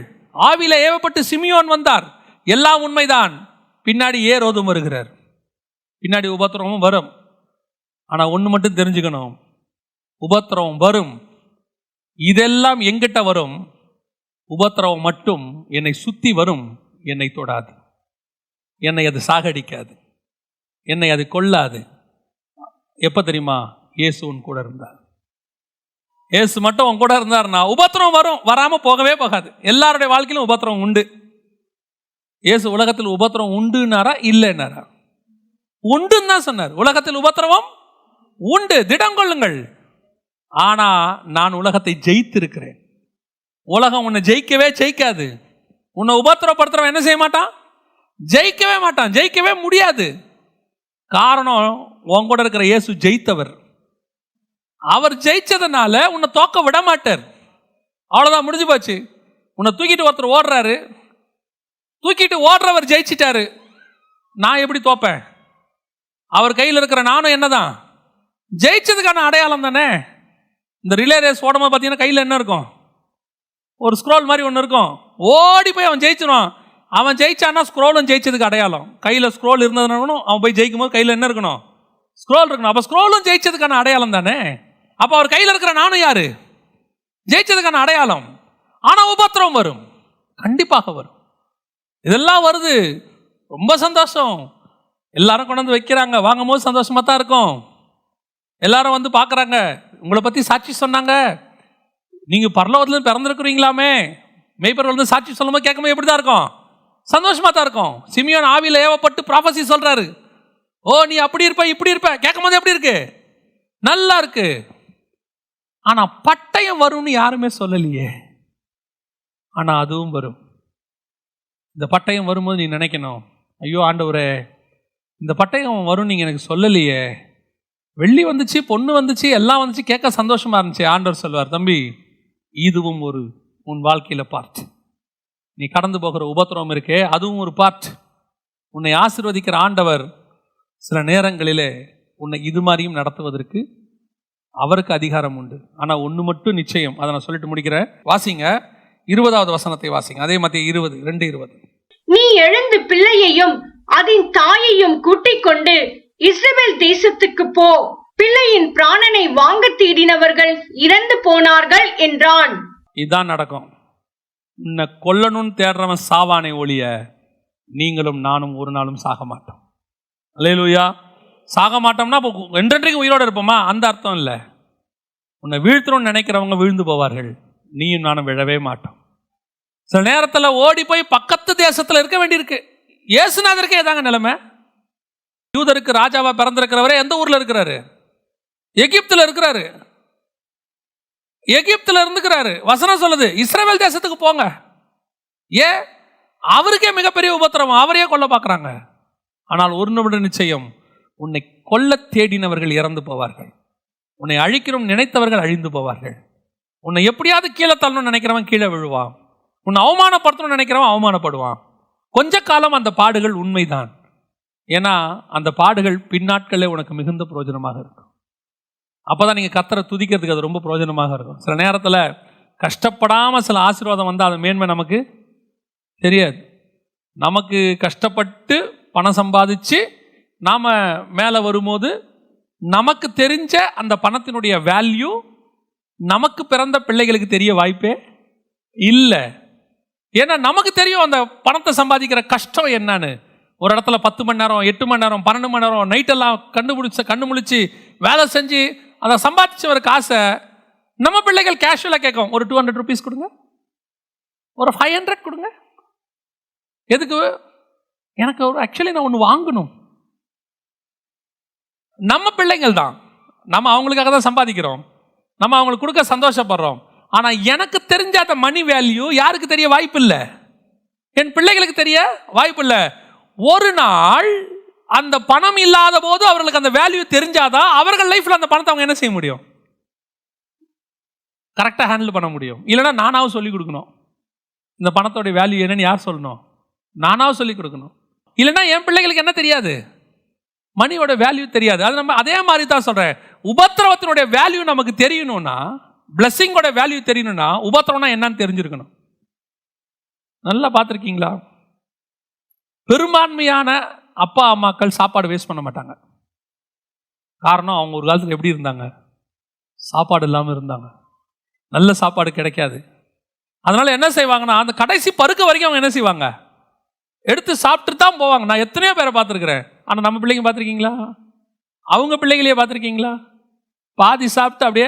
ஆவில ஏவப்பட்டு சிமியோன் வந்தார், எல்லாம் உண்மைதான். பின்னாடி ஏரோதும் வருகிறார், பின்னாடி உபத்திரவமும் வரும். ஆனால் ஒன்று மட்டும் தெரிஞ்சுக்கணும், உபத்திரவம் வரும், இதெல்லாம் எங்கிட்ட வரும். உபத்திரவம் மட்டும் என்னை சுற்றி வரும், என்னை தொடாது, என்னை அது சாகடிக்காது, என்னை அது கொல்லாது. எப்போ தெரியுமா? இயேசு உன் கூட இருந்தார். இயேசு மட்டும் உன் கூட இருந்தார்னா உபத்திரவம் வரும், வராமல் போகவே போகாது. எல்லாருடைய வாழ்க்கையிலும் உபத்திரவம் உண்டு. இயேசு உலகத்தில் உபத்திரவம் உண்டுனாரா இல்லைன்னாரா? உண்டுன்னு தான் சொன்னார். உலகத்தில் உபத்திரவம் உண்டு, திடம் கொள்ளுங்கள். ஆனா நான் உலகத்தை ஜெயித்திருக்கிறேன். உலகம் உன்னை ஜெயிக்கவே ஜெயிக்காது. உன்னை உபத்திரப்படுத்துறவன் என்ன செய்ய மாட்டான்? ஜெயிக்கவே மாட்டான், ஜெயிக்கவே முடியாது. காரணம், உன் கூட இருக்கிற இயேசு ஜெயித்தவர். அவர் ஜெயிச்சதுனால உன்னை தோக்க விட மாட்டார். அவ்வளோதான், முடிஞ்சு போச்சு. உன்னை தூக்கிட்டு ஒருத்தர் ஓடுறாரு, தூக்கிட்டு ஓடுறவர் ஜெயிச்சிட்டாரு, நான் எப்படி தோப்பேன்? அவர் கையில் இருக்கிற நானும் என்னதான் ஜெயிச்சதுக்கான அடையாளம் தானே. இந்த ரிலே ரேஸ் ஓடும்போது பார்த்தீங்கன்னா கையில் என்ன இருக்கும்? ஒரு ஸ்க்ரோல் மாதிரி ஒன்று இருக்கும். ஓடி போய் அவன் ஜெயிச்சிருவான். அவன் ஜெயிச்சான்னா ஸ்க்ரோலும் ஜெயிச்சதுக்கு அடையாளம். கையில் ஸ்க்ரோல் இருந்ததுனாலும் அவன் போய் ஜெயிக்கும் போது கையில் என்ன இருக்கணும்? ஸ்க்ரோல் இருக்கணும். அப்போ ஸ்க்ரோலும் ஜெயிச்சதுக்கான அடையாளம் தானே. அப்போ அவர் கையில் இருக்கிற நானும் யாரு? ஜெயிச்சதுக்கான அடையாளம். ஆனால் உபத்திரவம் வரும், கண்டிப்பாக வரும். இதெல்லாம் வருது, ரொம்ப சந்தோஷம். எல்லாரும் கொண்டு வந்து வைக்கிறாங்க, வாங்கும் போது சந்தோஷமாக தான் இருக்கும். எல்லாரும் வந்து பார்க்குறாங்க, உங்களை பற்றி சாட்சி சொன்னாங்க, நீங்கள் பரலோகத்தில் பிறந்திருக்கிறீங்களாமே. மெய்ப்பர்கள் வந்து சாட்சி சொல்லும்போது கேட்கும்போது எப்படி தான் இருக்கும்? சந்தோஷமாக தான் இருக்கும். சிமியோன் ஆவியில் ஏவப்பட்டு ப்ராஃபஸி சொல்கிறாரு, ஓ நீ அப்படி இருப்ப இப்படி இருப்ப. கேட்கும் போது எப்படி இருக்கு? நல்லா இருக்கு. ஆனால் பட்டயம் வரும்னு யாருமே சொல்லலையே. ஆனால் அதுவும் வரும். இந்த பட்டயம் வரும்போது நீ நினைக்கணும், ஐயோ ஆண்டவரே, இந்த பட்டயம் வரும் நீங்கள் எனக்கு சொல்லலையே. வெள்ளி வந்துச்சு, பொண்ணு வந்துச்சு, எல்லாம் வந்துச்சு, கேட்க சந்தோஷமா இருந்துச்சு. ஆண்டவர் சொல்வார், தம்பி இதுவும் ஒரு உன் வாழ்க்கையில் பார்ட். நீ கடந்து போகிற உபத்திரவம் இருக்கே, அதுவும் ஒரு பார்ட். உன்னை ஆசீர்வதிக்கிற ஆண்டவர் சில நேரங்களிலே உன்னை இது மாதிரியும் நடத்துவதற்கு அவருக்கு அதிகாரம் உண்டு. ஆனால் ஒன்று மட்டும் நிச்சயம், அதை நான் சொல்லிட்டு முடிக்கிறேன். வாசிங்க 20வது வசனத்தை வாசிங்க. அதே மத்திய 2:20. நீ எழுந்து பிள்ளையையும் அதன் தாயையும் கூட்டிக் கொண்டு இஸ்ரவேல் தேசத்துக்கு போ, பிள்ளையின் பிராணனை வாங்க தேடினவர்கள் இறந்து போனார்கள் என்றான். இதான் நடக்கும். உன்னை கொல்லணும்னு தேடுறவன் சாவானே ஒழிய நீங்களும் நானும் ஒரு நாளும் சாக மாட்டோம். அல்லேலூயா. சாக மாட்டோம்னா என்றென்றைக்கு உயிரோடு இருப்போமா? அந்த அர்த்தம் இல்லை. உன்னை வீழ்த்தணும்னு நினைக்கிறவங்க வீழ்ந்து போவார்கள், நீயும் நானும் விழவே மாட்டோம். சில நேரத்தில் ஓடி போய் பக்கத்து தேசத்தில் இருக்க வேண்டியிருக்கு. இயேசுநாதருக்கே ஏதாங்க நிலைமை. யூதருக்கு ராஜாவா பிறந்திருக்கிறவரே எந்த ஊர்ல இருக்கிறாரு? எகிப்துல இருக்கிறாரு. எகிப்துல இருந்துக்கிறாரு. வசனம் சொல்லுது இஸ்ரவேல் தேசத்துக்கு போங்க. ஏன்? அவருக்கே மிகப்பெரிய உபத்திரவம், அவரையே கொல்ல பார்க்குறாங்க. ஆனால் ஒரு நிமிடம் நிச்சயம், உன்னை கொல்ல தேடினவர்கள் இறந்து போவார்கள், உன்னை அழிக்கணும் நினைத்தவர்கள் அழிந்து போவார்கள். உன்னை எப்படியாவது கீழே தள்ளணும்னு நினைக்கிறவன் கீழே விழுவான், உன்னை அவமானப்படுத்தணும்னு நினைக்கிறவன் அவமானப்படுவான். கொஞ்ச காலம் அந்த பாடுகள் உண்மைதான். ஏன்னா அந்த பாடுகள் பின்னாட்களே உனக்கு மிகுந்த பிரயோஜனமாக இருக்கும். அப்போதான் நீங்கள் கர்த்தரை துதிக்கிறதுக்கு அது ரொம்ப பிரயோஜனமாக இருக்கும். சில நேரத்தில் கஷ்டப்படாமல் சில ஆசீர்வாதம் வந்தால் அது மேன்மை நமக்கு தெரியாது. நமக்கு கஷ்டப்பட்டு பணம் சம்பாதிச்சு நாம் மேலே வரும்போது நமக்கு தெரிஞ்ச அந்த பணத்தினுடைய வேல்யூ நமக்கு பிறந்த பிள்ளைகளுக்கு தெரிய வாய்ப்பே இல்லை. ஏன்னா நமக்கு தெரியும் அந்த பணத்தை சம்பாதிக்கிற கஷ்டம் என்னன்னு. ஒரு இடத்துல 10 மணி நேரம், 8 மணி நேரம், 12 மணி நேரம் நைட்டெல்லாம் கண்ணு முழிச்சு வேலை செஞ்சு அதை சம்பாதிச்ச ஒரு காசை நம்ம பிள்ளைகள் கேஷுவலாக கேட்கும். ஒரு 200 rupees கொடுங்க, ஒரு 500 கொடுங்க. எதுக்கு? எனக்கு ஒரு ஆக்சுவலி நான் ஒன்று வாங்கணும். நம்ம பிள்ளைங்கள் தான், நம்ம அவங்களுக்காக தான் சம்பாதிக்கிறோம், நம்ம அவங்களுக்கு கொடுக்க சந்தோஷப்படுறோம். ஆனால் எனக்கு தெரிஞ்ச அந்த மணி வேல்யூ யாருக்கு தெரிய வாய்ப்பு இல்லை, என் பிள்ளைகளுக்கு தெரிய வாய்ப்பு இல்லை. ஒரு நாள் அந்த பணம் இல்லாத போது அவர்களுக்கு அந்த வேல்யூ தெரிஞ்சாதான் அவர்கள் லைஃப்ல அந்த பணத்தை அவங்க என்ன செய்ய முடியும், கரெக்டாக ஹேண்டில் பண்ண முடியும். இல்லைன்னா நானாவும் சொல்லிக் கொடுக்கணும். இந்த பணத்தோடைய வேல்யூ என்னன்னு யார் சொல்லணும்? நானாவும் சொல்லிக் கொடுக்கணும். இல்லைன்னா என் பிள்ளைகளுக்கு என்ன தெரியாது, மணியோட வேல்யூ தெரியாது. அது நம்ம அதே மாதிரி தான் சொல்றேன். உபத்திரவத்தினுடைய வேல்யூ நமக்கு தெரியணும்னா, பிளஸிங்கோட வேல்யூ தெரியணும்னா உபத்திரவம்னா என்னன்னு தெரிஞ்சிருக்கணும். நல்லா பார்த்துருக்கீங்களா? பெரும்பான்மையான அப்பா அம்மாக்கள் சாப்பாடு வேஸ்ட் பண்ண மாட்டாங்க. காரணம், அவங்க ஒரு காலத்தில் எப்படி இருந்தாங்க? சாப்பாடு இல்லாமல் இருந்தாங்க. நல்ல சாப்பாடு கிடைக்காது. அதனால என்ன செய்வாங்கன்னா, அந்த கடைசி பருக்க வரைக்கும் அவங்க என்ன செய்வாங்க, எடுத்து சாப்பிட்டு தான் போவாங்க. நான் எத்தனையோ பேரை பார்த்துருக்குறேன். ஆனால் நம்ம பிள்ளைங்க பார்த்துருக்கீங்களா? அவங்க பிள்ளைகளையே பார்த்துருக்கீங்களா? பாதி சாப்பிட்டு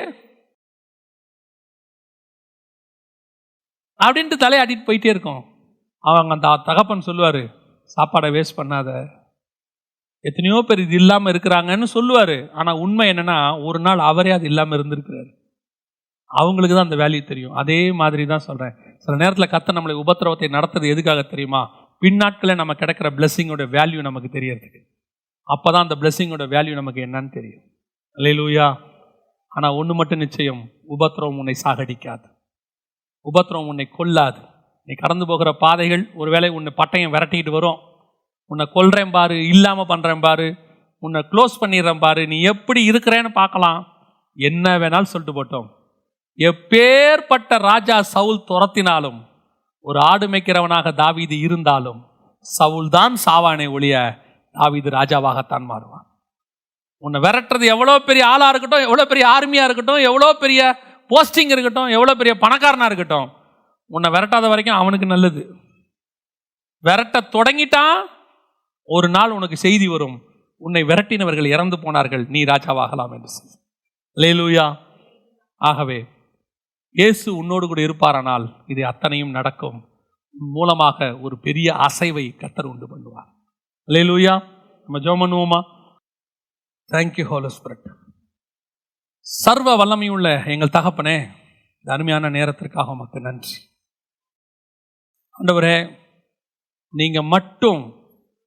அப்படின்ட்டு தலையாட்டிட்டு போயிட்டே இருக்கும். அவங்க அந்த தகப்பன் சொல்லுவார், சாப்பாடை வேஸ்ட் பண்ணாத. எத்தனையோ பேர் இது இல்லாமல் இருக்கிறாங்கன்னு சொல்லுவார். ஆனால் உண்மை என்னன்னா, ஒரு நாள் அவரே அது இல்லாமல் இருந்திருக்கிறார். அவங்களுக்கு தான் அந்த வேல்யூ தெரியும். அதே மாதிரி தான் சொல்கிறேன், சில நேரத்தில் கர்த்தர் நம்மளை உபத்திரவத்தை நடத்துறது எதுக்காக தெரியுமா? பின்னாட்களே நம்ம கிடைக்கிற பிளெஸிங்கோட வேல்யூ நமக்கு தெரியறதுக்கு. அப்போ தான் அந்த பிளெஸிங்கோட வேல்யூ நமக்கு என்னன்னு தெரியும். அல்லேலூயா. ஆனால் ஒன்று மட்டும் நிச்சயம், உபத்திரவம் உன்னை சாகடிக்காது, உபத்திரவம் உன்னை கொல்லாது. நீ கடந்து போகிற பாதைகள் ஒருவேளை உன்னை பட்டயம் விரட்டிக்கிட்டு வரும். உன்னை கொல்றேன் பாரு, இல்லாமல் பண்ணுறேன் பாரு, உன்னை க்ளோஸ் பண்ணிடுறேன் பாரு, நீ எப்படி இருக்கிறேன்னு பார்க்கலாம், என்ன வேணாலும் சொல்லிட்டு போட்டோம். எப்பேற்பட்ட ராஜா சவுல் துரத்தினாலும், ஒரு ஆடு மேய்க்கிறவனாக தாவீது இருந்தாலும், சவுல் தான் சாவானே ஒழிய தாவீது ராஜாவாகத்தான் மாறுவான். உன்னை விரட்டுறது எவ்வளோ பெரிய ஆளாக இருக்கட்டும், எவ்வளோ பெரிய ஆர்மியாக இருக்கட்டும், எவ்வளோ பெரிய போஸ்டிங் இருக்கட்டும், எவ்வளோ பெரிய பணக்காரனாக இருக்கட்டும், உன்னை விரட்டாத வரைக்கும் அவனுக்கு நல்லது. விரட்ட தொடங்கிட்டான், ஒரு நாள் உனக்கு செய்தி வரும், உன்னை விரட்டினவர்கள் இறந்து போனார்கள், நீ ராஜாவாகலாம் என்று. அல்லேலூயா. ஆகவே இயேசு உன்னோடு கூட இருப்பாரானால் இது அத்தனையும் நடக்கும். மூலமாக ஒரு பெரிய அசைவை கர்த்தர் உண்டு பண்ணுவார். அல்லேலூயா. நம்ம ஜெபம் பண்ணுவோமா? Thank you Holy Spirit. சர்வ வல்லமையுள்ள எங்கள் தகப்பனே, இந்த அருமையான நேரத்திற்காக உமக்கு நன்றி. ஆண்டவரே, நீங்க மட்டும்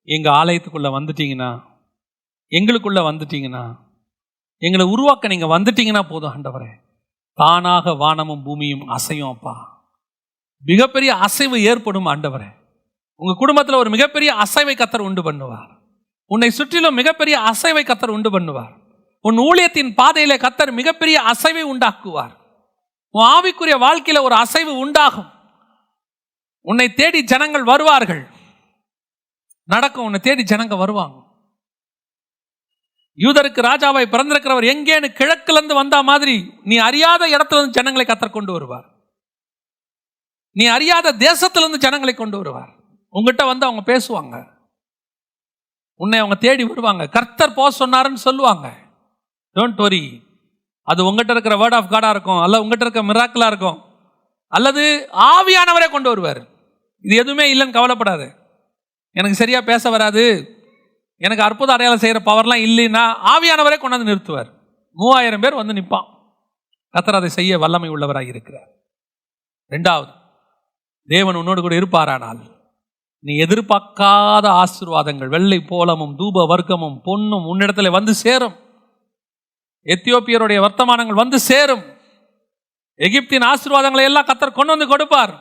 எங்க ஆலயத்துக்குள்ள வந்துட்டீங்கன்னா, எங்களுக்குள்ள வந்துட்டீங்கன்னா, எங்களை உருவாக்க நீங்க வந்துட்டீங்கன்னா போதும் ஆண்டவரே. தானாக வானமும் பூமியும் அசையும் அப்பா. மிகப்பெரிய அசைவு ஏற்படும் ஆண்டவரே. உங்க குடும்பத்தில் ஒரு மிகப்பெரிய அசைவை கர்த்தர் உண்டு பண்ணுவார். உன்னை சுற்றிலும் மிகப்பெரிய அசைவை கர்த்தர் உண்டு பண்ணுவார். உன் ஊழியத்தின் பாதையில கர்த்தர் மிகப்பெரிய அசைவை உண்டாக்குவார். உன் ஆவிக்குரிய வாழ்க்கையில ஒரு அசைவு உண்டாகும். உன்னை தேடி ஜனங்கள் வருவார்கள். நடக்கும், உன்னை தேடி ஜனங்க வருவாங்க. யூதருக்கு ராஜாவாய் பிறந்திருக்கிறவர் எங்கேன்னு கிழக்குல இருந்து வந்த மாதிரி நீ அறியாத இடத்துல இருந்து ஜனங்களை கர்த்தர் கொண்டு வருவார். நீ அறியாத தேசத்திலிருந்து ஜனங்களை கொண்டு வருவார். உங்ககிட்ட வந்து அவங்க பேசுவாங்க, உன்னை அவங்க தேடி வருவாங்க. கர்த்தர் போக சொன்னாருன்னு சொல்லுவாங்க. Don't worry. அது உங்ககிட்ட இருக்கிற வேர்ட் ஆஃப் காடா இருக்கும், அல்ல உங்ககிட்ட இருக்கிற மிராக்கிளா இருக்கும், அல்லது ஆவியானவரே கொண்டு வருவார். இது எதுவுமே இல்லைன்னு கவலைப்படாது. எனக்கு சரியா பேச வராது, எனக்கு அற்புத அடையாளம் செய்கிற பவர்லாம் இல்லைன்னா ஆவியானவரே கொண்டாந்து நிறுத்துவார். 3000 பேர் வந்து நிற்பான். கர்த்தர் அதை செய்ய வல்லமை உள்ளவராக இருக்கிறார். ரெண்டாவது, தேவன் உன்னோடு கூட இருப்பாரானால் நீ எதிர்பார்க்காத ஆசீர்வாதங்கள், வெள்ளை போலமும் தூப வர்க்கமும் பொன்னும் உன்னிடத்துல வந்து சேரும். எத்தியோப்பியருடைய வர்த்தமானங்கள் வந்து சேரும். எகிப்தின் ஆசீர்வாதங்களை எல்லாம் கர்த்தர் கொண்டு வந்து கொடுப்பார்.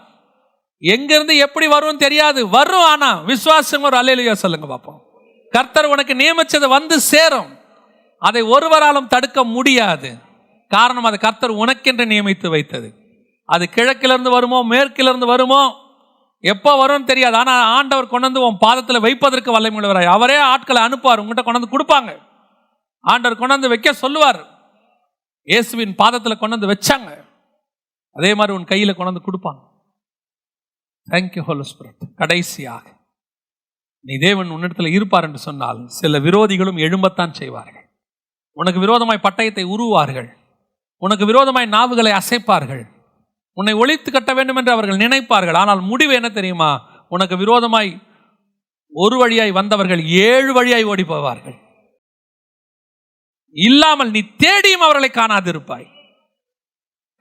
எங்கிருந்து எப்படி வரும் தெரியாது, வரும். ஆனா விசுவாசம் ஒரு அல்லேலூயா சொல்லுங்க பார்ப்போம். கர்த்தர் உனக்கு நியமிச்சது வந்து சேரும். அதை ஒருவராலும் தடுக்க முடியாது. காரணம், அது கர்த்தர் உனக்கென்று நியமித்து வைத்தது. அது கிழக்கிலிருந்து வருமோ மேற்கிலிருந்து வருமோ எப்போ வரும்னு தெரியாது. ஆனால் ஆண்டவர் கொண்டு வந்து உன் பாதத்தில் வைப்பதற்கு வல்லமையுள்ளவராய். அவரே ஆட்களை அனுப்புவார், உங்கள்கிட்ட கொண்டு வந்து கொடுப்பாங்க. ஆண்டவர் கொண்டு வந்து வைக்க சொல்லுவார். இயேசுவின் பாதத்தில் கொண்டு வந்து வச்சாங்க, அதே மாதிரி உன் கையில் கொண்டு வந்து கொடுப்பாங்க. Thank you Holy Spirit. கடைசியாக நீ தேவன் உன்னிடத்தில் இருப்பார் என்று சொன்னால் சில விரோதிகளும் எழும்பத்தான் செய்வார்கள். உனக்கு விரோதமாய் பட்டயத்தை உருவார்கள், உனக்கு விரோதமாய் நாவுகளை அசைப்பார்கள், உன்னை ஒழித்து கட்ட வேண்டும் என்று அவர்கள் நினைப்பார்கள். ஆனால் முடிவு என்ன தெரியுமா? உனக்கு விரோதமாய் ஒரு வழியாய் வந்தவர்கள் 7 வழியாய் ஓடி போவார்கள். இல்லாமல் நீ தேடியும் அவர்களை காணாதிருப்பாய்.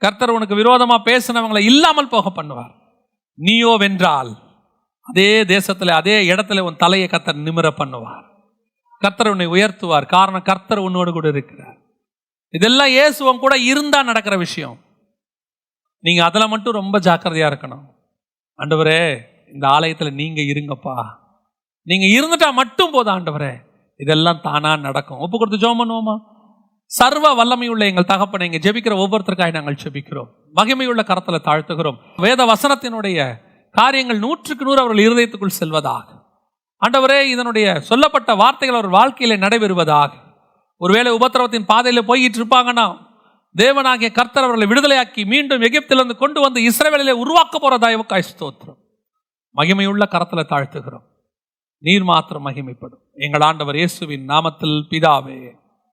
கர்த்தர் உனக்கு விரோதமா பேசினவங்களை இல்லாமல் போக பண்ணுவார். நீயோ வென்றால் அதே தேசத்துல அதே இடத்துல உன் தலையை கர்த்தர் நிமிர பண்ணுவார். கர்த்தர் உன்னை உயர்த்துவார். காரணம், கர்த்தர் உன்னோடு கூட இருக்கிறார். இதெல்லாம் இயேசுவன் கூட இருந்தா நடக்கிற விஷயம். நீங்க அதில் மட்டும் ரொம்ப ஜாக்கிரதையா இருக்கணும். ஆண்டவரே, இந்த ஆலயத்தில் நீங்க இருங்கப்பா, நீங்க இருந்துட்டா மட்டும் போதும் ஆண்டவரே, இதெல்லாம் தானா நடக்கும். ஒப்பு கொடுத்து ஜெபம் பண்ணுவோமா? சர்வ வல்லமையுள்ள எங்கள் தகப்பனை, இங்கே ஜெபிக்கிற ஒவ்வொருத்தருக்காக நாங்கள் ஜெபிக்கிறோம். மகிமையுள்ள கரத்தில் தாழ்த்துகிறோம். வேத வசனத்தினுடைய காரியங்கள் 100க்கு 100 அவர்கள் இருதயத்துக்குள் செல்வதாக. ஆண்டவரே, இதனுடைய சொல்லப்பட்ட வார்த்தைகள் அவர் வாழ்க்கையில நடைபெறுவதாக. ஒருவேளை உபத்திரவத்தின் பாதையில் போயிட்டு இருப்பாங்கன்னா, தேவனாகிய கர்த்தர் அவர்களை விடுதலையாக்கி மீண்டும் எகிப்திலிருந்து கொண்டு வந்து இஸ்ரவேலிலே உருவாக்க போறதாய் ஸ்தோத்திரம். மகிமையுள்ள கரத்தில் தாழ்த்துகிறோம். நீர் மாத்திரம் மகிமைப்படும். எங்கள் ஆண்டவர் இயேசுவின் நாமத்தில் பிதாவே.